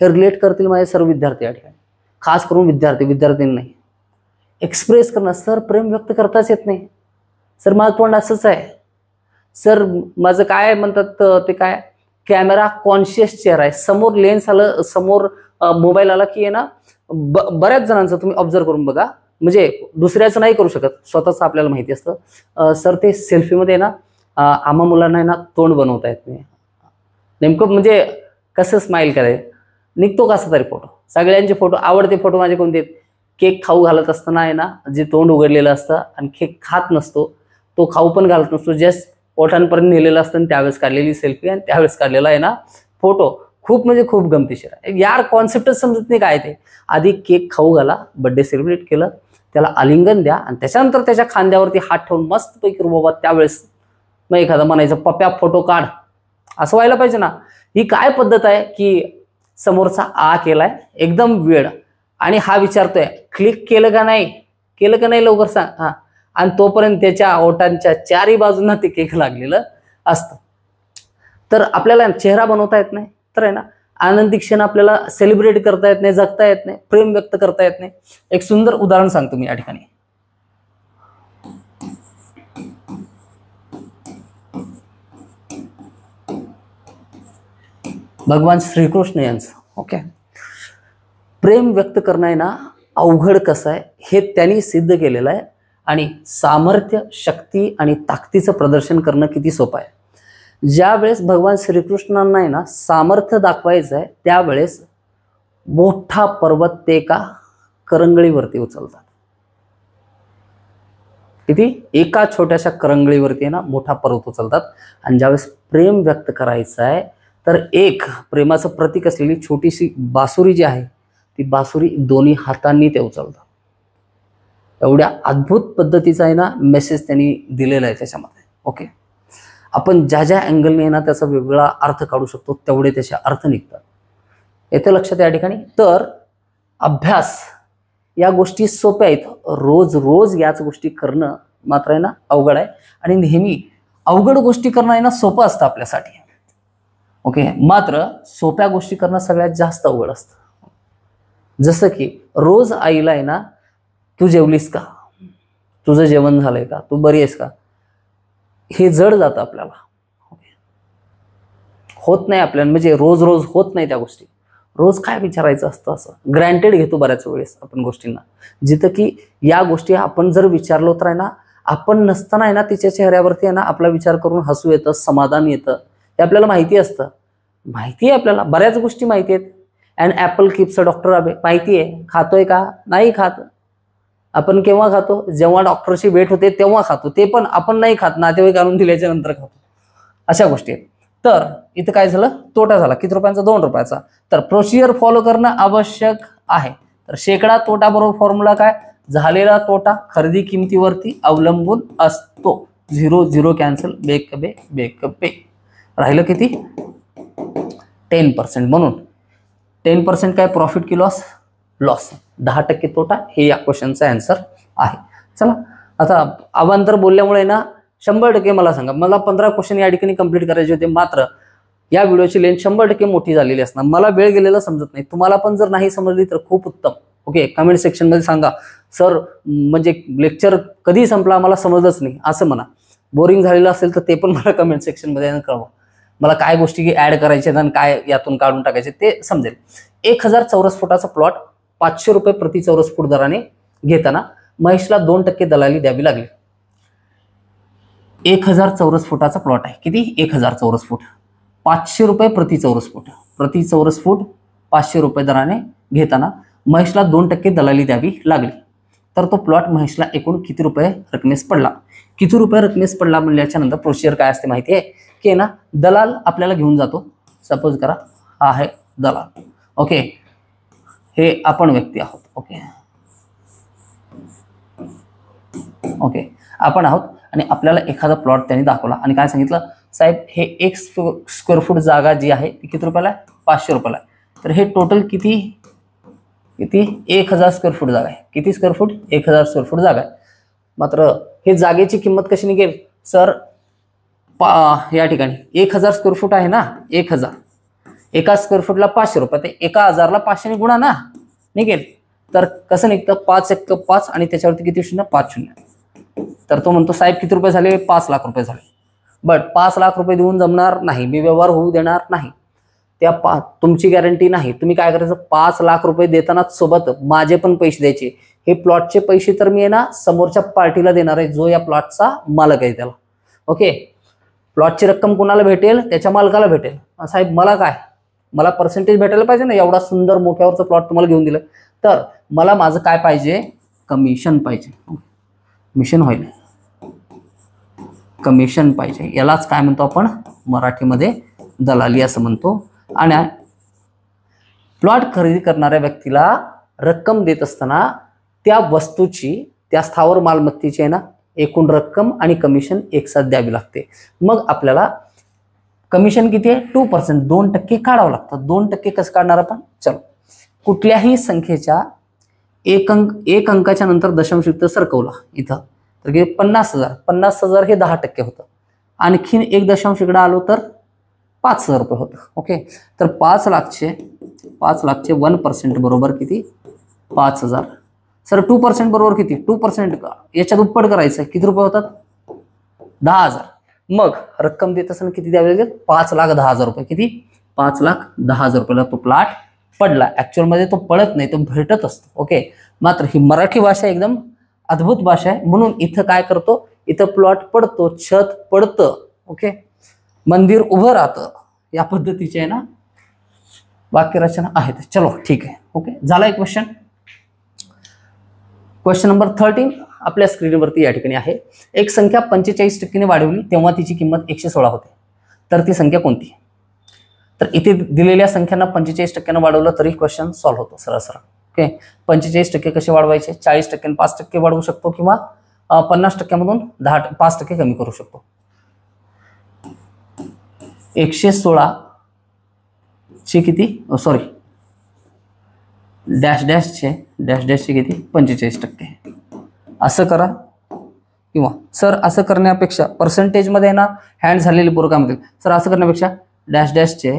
हे रिलेट करतील माझे सर्व विद्यार्थी या ठिकाणी, खास करून विद्यार्थ्यांनी नाही. एक्सप्रेस करणं, सर प्रेम व्यक्त करताच येत नाही, सर माझं तोंड असंच आहे, सर माझं काय म्हणतात ते काय कॅमेरा कॉन्शियस चेहरा आहे, समोर लेन्स आलं, समोर मोबाईल आला की आहे ना बऱ्याच जणांचं तुम्ही ऑब्झर्व करून बघा, म्हणजे दुसऱ्याचं नाही करू शकत, स्वतःच आपल्याला माहिती असतं. सर ते सेल्फीमध्ये ना आम्हा मुलांना ना तोंड बनवता येत नाही. नेमकं म्हणजे कसं स्माईल करायचं, निघतो कसा तरी फोटो. सगळ्यांचे फोटो, आवडते फोटो माझे कोणते? केक खाऊ घालत असताना आहे ना जे तोंड उघडलेलं असतं आणि केक खात नसतो, तो खाऊ पण घालत नसतो, जस्ट ओठांपर्यंत नेलेलं असतं, त्यावेळेस काढलेली सेल्फी आणि त्यावेळेस काढलेला आहे ना फोटो. खूप म्हणजे खूप गमतीशीर आहे यार. कॉन्सेप्टच समजत नाही काय ते. आधी केक खाऊ घाला, बर्थडे सेलिब्रेट केलं, त्याला आलिंगन द्या आणि त्याच्यानंतर त्याच्या खांद्यावरती हात ठेवून मस्त पैकी बाबा त्यावेळेस मग एखादा म्हणायचं पप्प्या फोटो काढ, असं व्हायला पाहिजे ना. ही काय पद्धत आहे की समोरचा आ केलाय एकदम वेळ आणि हा विचारतोय क्लिक केलं का नाही, केलं का नाही लवकर सांग. हा, आणि तोपर्यंत त्याच्या ओठांच्या चारही बाजूंना ते केक लागलेलं असतं. तर आपल्याला चेहरा बनवता येत नाही, तर आहे ना आनंदी क्षण आपल्याला सेलिब्रेट करता येत नाही, जगता येत नाही, प्रेम व्यक्त करता येत नाही. एक सुंदर उदाहरण सांगतो मी या ठिकाणी. भगवान श्रीकृष्ण यांचं ओके, प्रेम व्यक्त करणं आहे ना अवघड कसं आहे हे त्यांनी सिद्ध केलेलं आहे. आणि सामर्थ्य, शक्ती आणि ताकदीचं प्रदर्शन करणं किती सोपं आहे. ज्या वेळेस भगवान श्रीकृष्णांना आहे ना सामर्थ्य दाखवायचं आहे त्यावेळेस मोठा पर्वत ते एका करंगळीवरती उचलतात. किती? एका छोट्याशा करंगळीवरती आहे ना मोठा पर्वत उचलतात. आणि ज्यावेळेस प्रेम व्यक्त करायचं आहे तर एक प्रेमाचं प्रतीक असलेली छोटीशी बासुरी जी आहे ती बासुरी दोन्ही हातांनी ते उचलतात. एवढ्या अद्भुत पद्धतीचा आहे ना मेसेज त्यांनी दिलेला आहे त्याच्यामध्ये. ओके, आपण ज्या अँगलने ना त्याचा वेगळा अर्थ काढू शकतो तेवढे त्याचे अर्थ निघतात. येथे लक्षात या ठिकाणी. तर अभ्यास या गोष्टी सोप्या आहेत, रोज याच गोष्टी करणं मात्र आहे ना अवघड आहे. आणि नेहमी अवघड गोष्टी करणं आहे ना सोपं असतं आपल्यासाठी. ओके, मात्र सोप्या गोष्टी करणं सगळ्यात जास्त अवघड असतं. जसं की रोज आईला आहे ना तू जेवलीस का, तुझं जेवण झालंय का, तू बरी आहेस का, हे जड जातं आपल्याला. होत नाही आपल्याला, म्हणजे रोज होत नाही त्या गोष्टी. रोज काय विचारायचं असतं असं ग्रँटेड घेतो बऱ्याच वेळेस आपण गोष्टींना, जिथं की या गोष्टी आपण जर विचारलो तर आहे ना, आपण नसताना आहे ना तिच्या चेहऱ्यावरती आहे ना आपला विचार करून हसू येतं, समाधान येतं. हे आपल्याला माहिती असतं, माहिती आहे आपल्याला बऱ्याच गोष्टी माहिती आहेत. And Apple keeps a doctor away, माहिती आहे. खातोय का? नाही खात. आपण केव्हा खातो? जेव्हा डॉक्टरची भेट होते तेव्हा खातो, ते पण आपण नाही खात, नातेवाईक आणून दिल्याच्या नंतर खातो. अशा गोष्टी आहेत. तर इथं काय झालं? तोटा झाला. किती रुपयांचा? 2 रुपयाचा. तर प्रोसिजर फॉलो करणं आवश्यक आहे. तर शेकडा तोटा बरोबर फॉर्म्युला काय? झालेला तोटा खरेदी किमतीवरती अवलंबून असतो. 0 0 कॅन्सल, बेक पे. राहिलं किती? 10%. म्हणून 10% काय? प्रॉफिट की लॉस? लॉस. 10% तोटा हे या क्वेश्चनचा आन्सर आहे. चला आता अवांतर बोलल्यामुळे ना 100% मला सांगा, मला 15 क्वेश्चन या ठिकाणी कंप्लीट करायचे होते, मात्र या व्हिडिओची लेंथ 100% मोठी झालेली असणार. मला वेळ गेलेला समजत नाही. तुम्हाला पण जर नाही समजली तर खूप उत्तम. ओके, कमेंट सेक्शनमध्ये सांगा, सर म्हणजे लेक्चर कधी संपला आम्हाला समजलंच नाही असं म्हणा. बोरिंग झालेलं असेल तर ते पण मला कमेंट सेक्शनमध्ये कळवा. मला काय गोष्टी ऍड करायचे आणि काय यातून काढून टाकायचे ते समजेल. 1000 चौरस फुटाचा प्लॉट 500 रुपये प्रति चौरस फूट दराने घेताना महेशला 2% दलाली द्यावी लागली. 1000 चौरस फुटाचा प्लॉट आहे. किती? 1000 चौरस फूट. 500 रुपये प्रति चौरस फूट. प्रति चौरस फूट 500 रुपये दराने घेताना महेशला 2% दलाली द्यावी लागली. तर तो प्लॉट महेशला एकूण किती रुपये रकमेस पडला? किती रुपये रकमेस पडला म्हणल्याच्या नंतर प्रोसिजर काय असते माहिती आहे की ना, दलाल आपल्याला घेऊन जातो. सपोज करा हा आहे दलाल. ओके, हे आपण व्यक्ती आहोत. ओके आपण आहोत आणि आपल्याला एखादा प्लॉट त्यांनी दाखवला आणि काय सांगितलं, साहेब हे 1 स्क्वेअर फूट जागा जी आहे ती किती रुपयाला आहे? 500 रुपयाला आहे. तर हे टोटल किती 1000 स्क्वेअर फूट जागा आहे. किती स्क्वेअर फूट? 1000 स्क्वेअर फूट जागा आहे. मात्र हे जागेची किंमत कशी निघेल सर? या ठिकाणी 1000 स्क्वेअर फूट आहे ना, 1000 एका स्क्वेअर फूटला 500 रुपये, ते 1000ला 500 ने गुणा ना निघेल. तर कसं निघतं? 5 1 5 आणि त्याच्यावरती किती शून्य? 5 शून्य. तर तो म्हणतो साहेब किती रुपये झाले? 5 लाख रुपये झाले. बट 5 लाख रुपये देऊन जमणार नाही, मी व्यवहार होऊ देणार नाही. त्या तुमची गॅरंटी नाही. तुम्ही काय करायचं? 5 लाख रुपये देताना सोबत माझे पण पैसे द्यायचे. हे प्लॉटचे पैसे तर मी आहे ना समोरच्या पार्टीला देणार आहे, जो या प्लॉटचा मालक आहे त्याला. ओके, प्लॉटची रक्कम कोणाला भेटेल? त्याच्या मालकाला भेटेल. साहेब मला काय? मला पर्सेंटेज भेटायला पाहिजे ना, एवढा सुंदर मोठ्यावरचं प्लॉट तुम्हाला घेऊन दिलं. तर मला माझं काय पाहिजे? कमिशन पाहिजे. मिशन होईल, कमिशन पाहिजे. यालाच काय म्हणतो आपण मराठीमध्ये? दलाली असं म्हणतो. आणि प्लॉट खरेदी करणाऱ्या व्यक्तीला रक्कम देत असताना त्या वस्तूची, त्या स्थावर मालमत्तेची आहे ना एकूण रक्कम आणि कमिशन एकसाथ द्यावी लागते. मग आपल्याला कमिशन किती आहे? 2%. 2% काढावं लागतं. 2% कसं काढणार आपण? चलो, कुठल्याही संख्येच्या एक अंकाच्या नंतर दशांशयुक्त सरकवला इथं तर 50,000. 50,000 हे 10% होतं. आणखीन एक दशांश इकडे आलो तर 5,000 रुपये होतं. ओके, तर 5 लाखचे 1% बरोबर किती? 5,000. सर 2% बरोबर किती? 2% याच्यात दुप्पट करायचं. किती रुपये होतात? 10,000. मग रक्कम देत असताना किती द्यावी लागेल? 5,10,000 रुपये. किती? 5,10,000 रुपयाला तो प्लॉट पडला. ऍक्च्युअल मध्ये तो पडत नाही, तो भेटत असतो. ओके, मात्र ही मराठी भाषा एकदम अद्भुत भाषा आहे. म्हणून इथं काय करतो? इथं प्लॉट पडतो, छत पडतं. ओके, मंदिर उभं राहतं. या पद्धतीचे आहे ना वाक्यरचना आहेत. चलो ठीक आहे. ओके, झाला एक क्वेश्चन. क्वेश्चन नंबर 13 आपल्या स्क्रीनवरती या ठिकाणी आहे. एक संख्या 45% वाढवली तेव्हा तिची किंमत 116 होते. तर ती संख्या कोणती? तर इथे दिलेल्या संख्यांना 45% वाढवलं तरी क्वेश्चन सॉल्व्ह होतो सरळ सरळ. ओके, 45% कसे वाढवायचे? 40% 5% वाढवू शकतो किंवा 50%मधून 5% कमी करू शकतो. 116 चे किती? सॉरी, डॅश डॅशचे किती? 45%. असं करा किंवा सर असं करण्यापेक्षा पर्सेंटेजमध्ये ना हँड झालेली पोरं काय म्हणतील, सर असं करण्यापेक्षा डॅश डॅशचे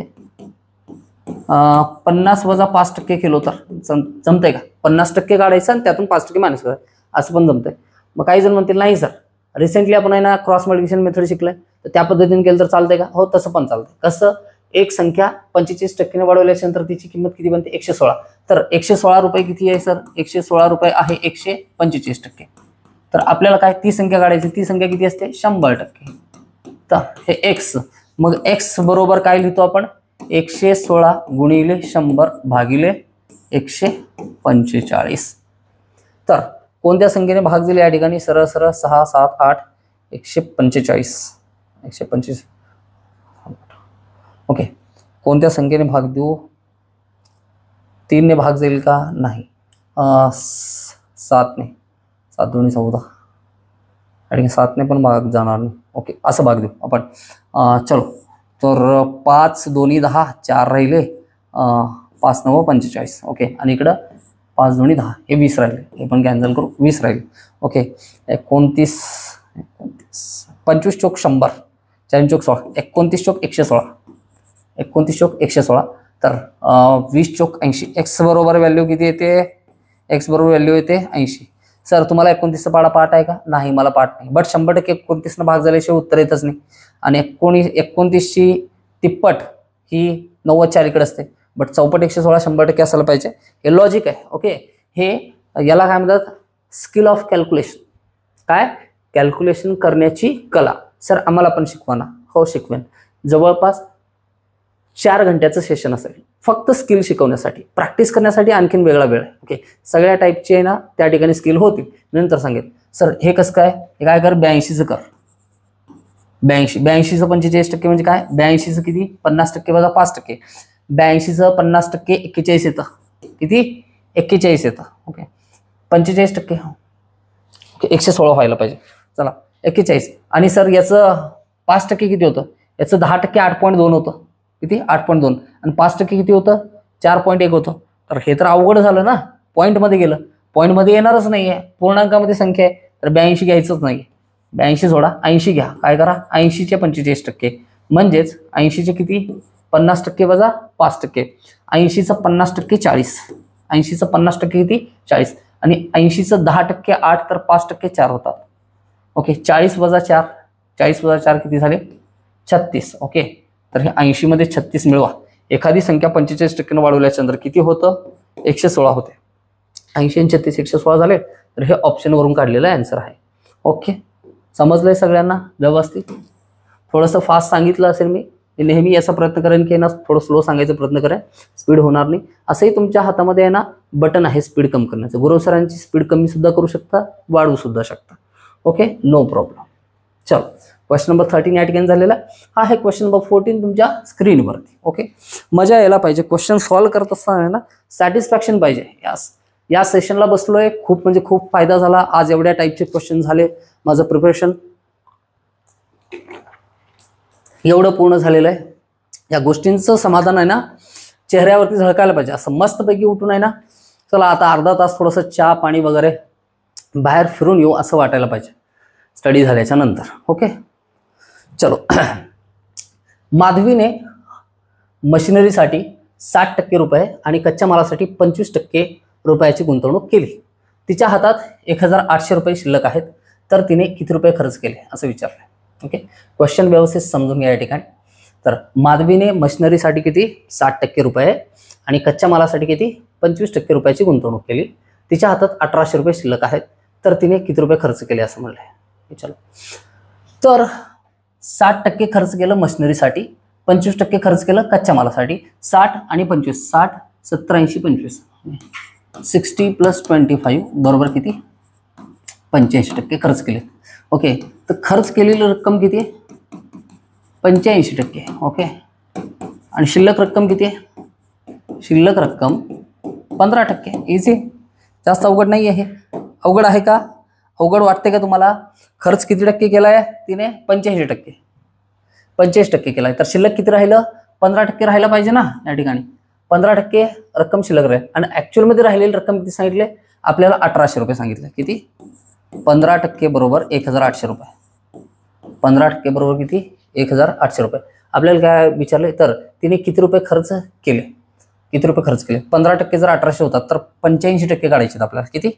50 वजा 5% केलो तर जमतंय का? 50% काढायचं आणि त्यातून 5% मायनस करायचं, असं पण जमतंय. मग काही जण म्हणतील नाही सर रिसेंटली आपण आहे ना क्रॉस मल्टिप्लिकेशन मेथड शिकलंय तर त्या पद्धतीने केलं तर चालतंय का? हो, तसं पण चालतंय. कसं? एक संख्या 45% वाढवल्यानंतर तिची किंमत किती बनते 116. तर 116 रुपये किती आहे सर? 116 रुपये आहे 145%. तर आपल्याला काय ती संख्या काढायची, ती संख्या किती असते 100%. तर हे एक्स, मग एक्स बरोबर काय लिहितो आपण 116 गुणिले 100 भागिले 145. तर कोणत्या संख्येने भाग दिले या ठिकाणी? सरळ सरळ 6 7 8 145. 145 ओके. कोणत्या संख्येने भाग देऊ? 3 ने भाग जाईल का? नाही. 7 ने. 7 2 14 आणि 7 ने पण भाग जाणार नाही. ओके, असं भाग देऊ आपण. चलो, तर 5 2 10 4 राहिले, 5 9 45. ओके, आणि इकडं 5 2 10 हे 20 राहिले, हे पण कॅन्सल करू, 20 राहिले. ओके, 29 25 चौक 100, 4 चौक 16, 29 चौक 116, 29 चौक 116. तर 20 चौक 80. एक्स बरोबर व्हॅल्यू किती येते? एक्स बरोबर व्हॅल्यू येते 80. सर तुम्हाला 29चा पाडा पाठ आहे का? नाही, मला पाठ नाही. बट 100% 29 भाग झाल्याशिवाय उत्तर येतच नाही. आणि 29ची तिप्पट ही 90च्या अलीकडे असते. बट चौपट 116 100% असायला पाहिजे. हे लॉजिक आहे. ओके, हे याला काय म्हणतात? Skill of calculation. काय? कॅल्क्युलेशन करण्याची कला. सर आम्हाला पण शिकवा ना. हो, शिकवेन. जवळपास 4 घंट्याचं सेशन असेल फक्त स्किल शिकवण्यासाठी. प्रॅक्टिस करण्यासाठी आणखीन वेगळा वेळ आहे. ओके, सगळ्या टाईपचे आहे ना त्या ठिकाणी स्किल होतील. नंतर सांगेल सर हे कसं काय? हे काय कर, 82चं कर. 82चं 45% म्हणजे काय? 82चं किती? 50% वजा 5%. 82चं 50% 41 येतं. किती? 41 येतं. ओके, 45%. ओके, 116 व्हायला पाहिजे. चला 41. आणि सर याचं 5% किती होतं? याचं 10% 8.2 होतं. किती? 8.2. आणि 5% किती होतं? 4.1 होतं. तर हे तर अवघड झालं ना. पॉईंटमध्ये गेलं. पॉईंटमध्ये येणारच नाही आहे. पूर्णांकामध्ये संख्या आहे तर 82 घ्यायचंच नाही. 82 सोडा, 80 घ्या. काय करा? 80चे 45%. म्हणजेच 80चे किती? 50% वजा 5%. 80चं 50% 40. 80चं 50% किती? 40. आणि 80चं 10% 8 तर 5% 4 होतात. ओके, 40 वजा 4. 40 वजा 4 किती झाले? 36. ओके, तर हे 80 मध्ये 36 मिळवा. एखादी संख्या 45% वाढवल्याच्या नंतर किती होतं? 116 होते. 80 आणि 36 116 झाले. तर हे ऑप्शन वरून काढलेलं आन्सर आहे. ओके, समजलंय सगळ्यांना व्यवस्थित? थोडंसं फास्ट सांगितलं असेल मी. नेहमी याचा प्रयत्न करेन की ना थोडं स्लो सांगायचा प्रयत्न करेन, स्पीड होणार नाही. असंही तुमच्या हातामध्ये आहे ना बटन आहे स्पीड कमी करण्याचं. गुरु सरांची स्पीड कमी सुद्धा करू शकता, वाढवू सुद्धा शकता. Okay, no problem. चलो, क्वेश्चन नंबर 13 या ठिकाणी झालेला. हा आहे क्वेश्चन नंबर 14 तुमच्या स्क्रीनवरती. ओके, मजा यायला पाहिजे. क्वेश्चन सॉल्व्ह करत असताना ना सॅटिस्फॅक्शन पाहिजे. या सेशनला बसलोय, खूप म्हणजे खूप फायदा झाला. आज एवढ्या टाईपचे क्वेश्चन झाले. माझं प्रिपरेशन एवढं पूर्ण झालेलं आहे. या गोष्टींचं समाधान आहे ना चेहऱ्यावरती झळकायला पाहिजे. असं मस्तपैकी उठून आहे ना चला आता अर्धा तास थोडंसं चहा पाणी वगैरे बाहेर फिरून येऊ असं वाटायला पाहिजे स्टडी झाल्याच्या नंतर. ओके, चलो. माधवीने मशिनरीसाठी 60% रुपये आणि कच्च्या मालासाठी 25% रुपयाची गुंतवणूक केली. तिच्या हातात 1800 रुपये शिल्लक आहेत. तर तिने किती रुपये खर्च केले असं विचारलं. ओके, क्वेश्चन व्यवस्थित समजून घ्या या ठिकाणी. तर माधवीने मशिनरीसाठी किती 60% रुपये आणि कच्च्या मालासाठी किती 25% रुपयाची गुंतवणूक केली. तिच्या हातात 1800 रुपये शिल्लक आहेत. तर तिने किती रुपये खर्च केले असं म्हणलंय. चलो, तर 60% खर्च केलं मशिनरीसाठी, 25% खर्च केलं कच्च्या मालासाठी. 60 आणि 25, 60 70 80 25, 60 + 25 बरोबर किती 85% खर्च केले. ओके, तर खर्च केलेली रक्कम किती आहे 85%. ओके, आणि शिल्लक रक्कम किती आहे? शिल्लक रक्कम 15%. इझी, जास्त अवघड नाही आहे. हे अवघड आहे का? अवघड वाटते का तुम्हाला? खर्च किती टक्के केला आहे तिने? 85%. 85% केला आहे. तर शिल्लक किती राहिलं? 15% राहायला पाहिजे ना या ठिकाणी. 15% रक्कम शिल्लक राहील. आणि ॲक्च्युअलमध्ये राहिलेली रक्कम किती सांगितले आपल्याला? 1800 रुपये सांगितले. किती? 15% बरोबर 1800 रुपये. 15% बरोबर किती? 1800 रुपये. आपल्याला काय विचारले? तर तिने किती रुपये खर्च केले? किती रुपये खर्च केले? 15% जर 1800 होतात तर 85% काढायचे आपल्याला. किती?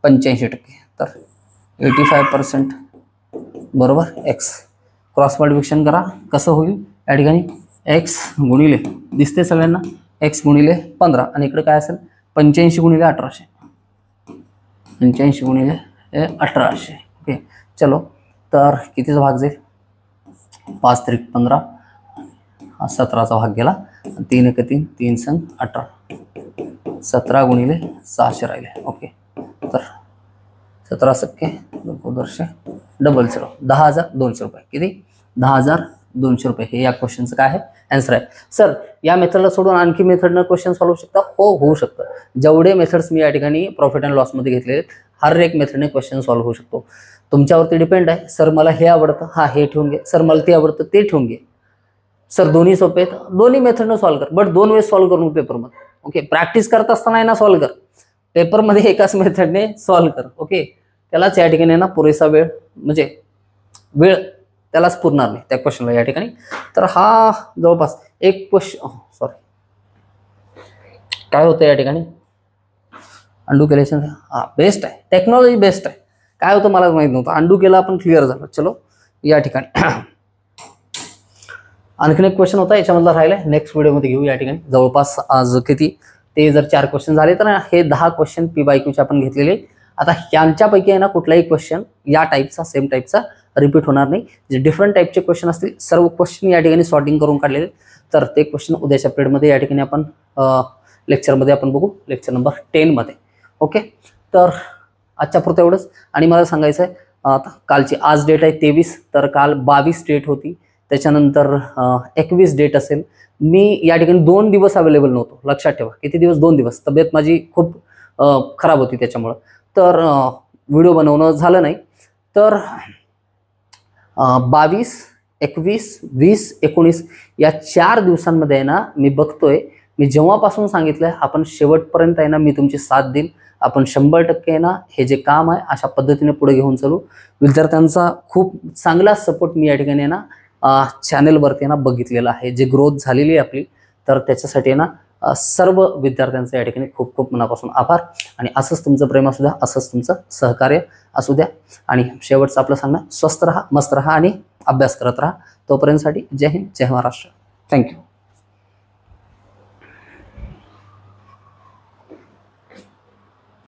85%. तर 85% बरोबर एक्स. क्रॉस मल्टिप्लिकेशन करा कसं होईल या ठिकाणी एक्स गुणिले दिसते सगळ्यांना एक्स गुणिले 15 आणि इकडे काय असेल 85 गुणिले 1800 85 गुणिले 1800 ओके. चलो तर कितीचा भाग जाईल 5 त्रिक 15 हा 17चा भाग गेला 3 एक 3 3 संग 18 17 गुणिले 600 राहिले ओके. तर 17 सक्के दर्शे डबल 0 10,200 रुपये किती 10,200 रुपये हे या क्वेश्चनचं काय आहे आन्सर आहे. सर या मेथडला सोडून आणखी मेथडनं क्वेश्चन सॉल्व्ह होऊ शकता हो होऊ शकतं. जेवढे मेथड्स मी या ठिकाणी प्रॉफिट अँड लॉसमध्ये घेतलेले हर एक मेथडने क्वेश्चन सॉल्व्ह होऊ शकतो. तुमच्यावरती डिपेंड आहे. सर मला हे आवडतं हा हे ठेवून घे सर मला ते आवडतं ते ठेवून घे सर दोन्ही सोपे आहेत दोन्ही मेथडनं सॉल्व्ह कर बट 2 वेळेस सॉल्व्ह करून पेपरमध्ये ओके. प्रॅक्टिस करत असताना आहे ना सॉल्व्ह कर पेपरमध्ये एकाच मेथडने सॉल्व्ह कर ओके. त्यालाच या ठिकाणी ना पुरेसा वेळ म्हणजे वेळ त्यालाच पुरणार नाही त्या क्वेश्चनला या ठिकाणी. तर हा जवळपास एक क्वेश्चन सॉरी काय होतं या ठिकाणी अंडू केल्याच्या हा बेस्ट आहे टेक्नॉलॉजी बेस्ट आहे. काय होतं मला माहित नव्हतं अंडू केला आपण क्लिअर झालं. चलो या ठिकाणी आणखीन एक क्वेश्चन होता याच्यामधला राहिलाय नेक्स्ट व्हिडिओमध्ये घेऊ. या ठिकाणी जवळपास आज किती ते जर 4 क्वेश्चन झाले तर हे 10 क्वेश्चन PYQचे आपण घेतलेले. आता यांच्यापैकी आहे ना कुठलाही क्वेश्चन या टाईपचा सेम टाईपचा रिपीट होणार नाही. जे डिफरंट टाईपचे क्वेश्चन असतील सर्व क्वेश्चन या ठिकाणी सॉर्टिंग करून काढलेले तर ते क्वेश्चन उद्याच्या पिरियडमध्ये या ठिकाणी आपण लेक्चरमध्ये आपण बघू लेक्चर नंबर 10 मध्ये ओके. तर आजच्या पुरतं एवढंच. आणि मला सांगायचं आहे आता कालची आज डेट आहे 23 तर काल 22 डेट होती त्याच्यानंतर 21 डेट असेल. मी या ठिकाणी 2 दिवस अवेलेबल नव्हतो लक्षात ठेवा किती दिवस 2 दिवस तब्येत माझी खूप खराब होती त्याच्यामुळं तर व्हिडिओ बनवणं झालं नाही. तर 22, 21, 20, 19 या 4 दिवसांमध्ये आहे ना मी बघतोय मी जेव्हापासून सांगितलंय आपण शेवटपर्यंत आहे ना मी तुमची साथ देईन. आपण 100% आहे ना हे जे काम आहे अशा पद्धतीने पुढे घेऊन चालू. विद्यार्थ्यांचा खूप चांगला सपोर्ट मी या ठिकाणी आहे ना चॅनलवरती ना बघितलेला आहे जे ग्रोथ झालेली आहे आपली. तर त्याच्यासाठी आहे ना सर्व विद्यार्थ्यांचं या ठिकाणी खूप खूप मनापासून आभार. आणि असंच तुमचं प्रेम असू द्या असंच तुमचं सहकार्य असू द्या. आणि शेवटचं आपलं सांगणं स्वस्थ राहा मस्त राहा आणि अभ्यास करत राहा. तोपर्यंतसाठी जय हिंद जय महाराष्ट्र. थँक्यू.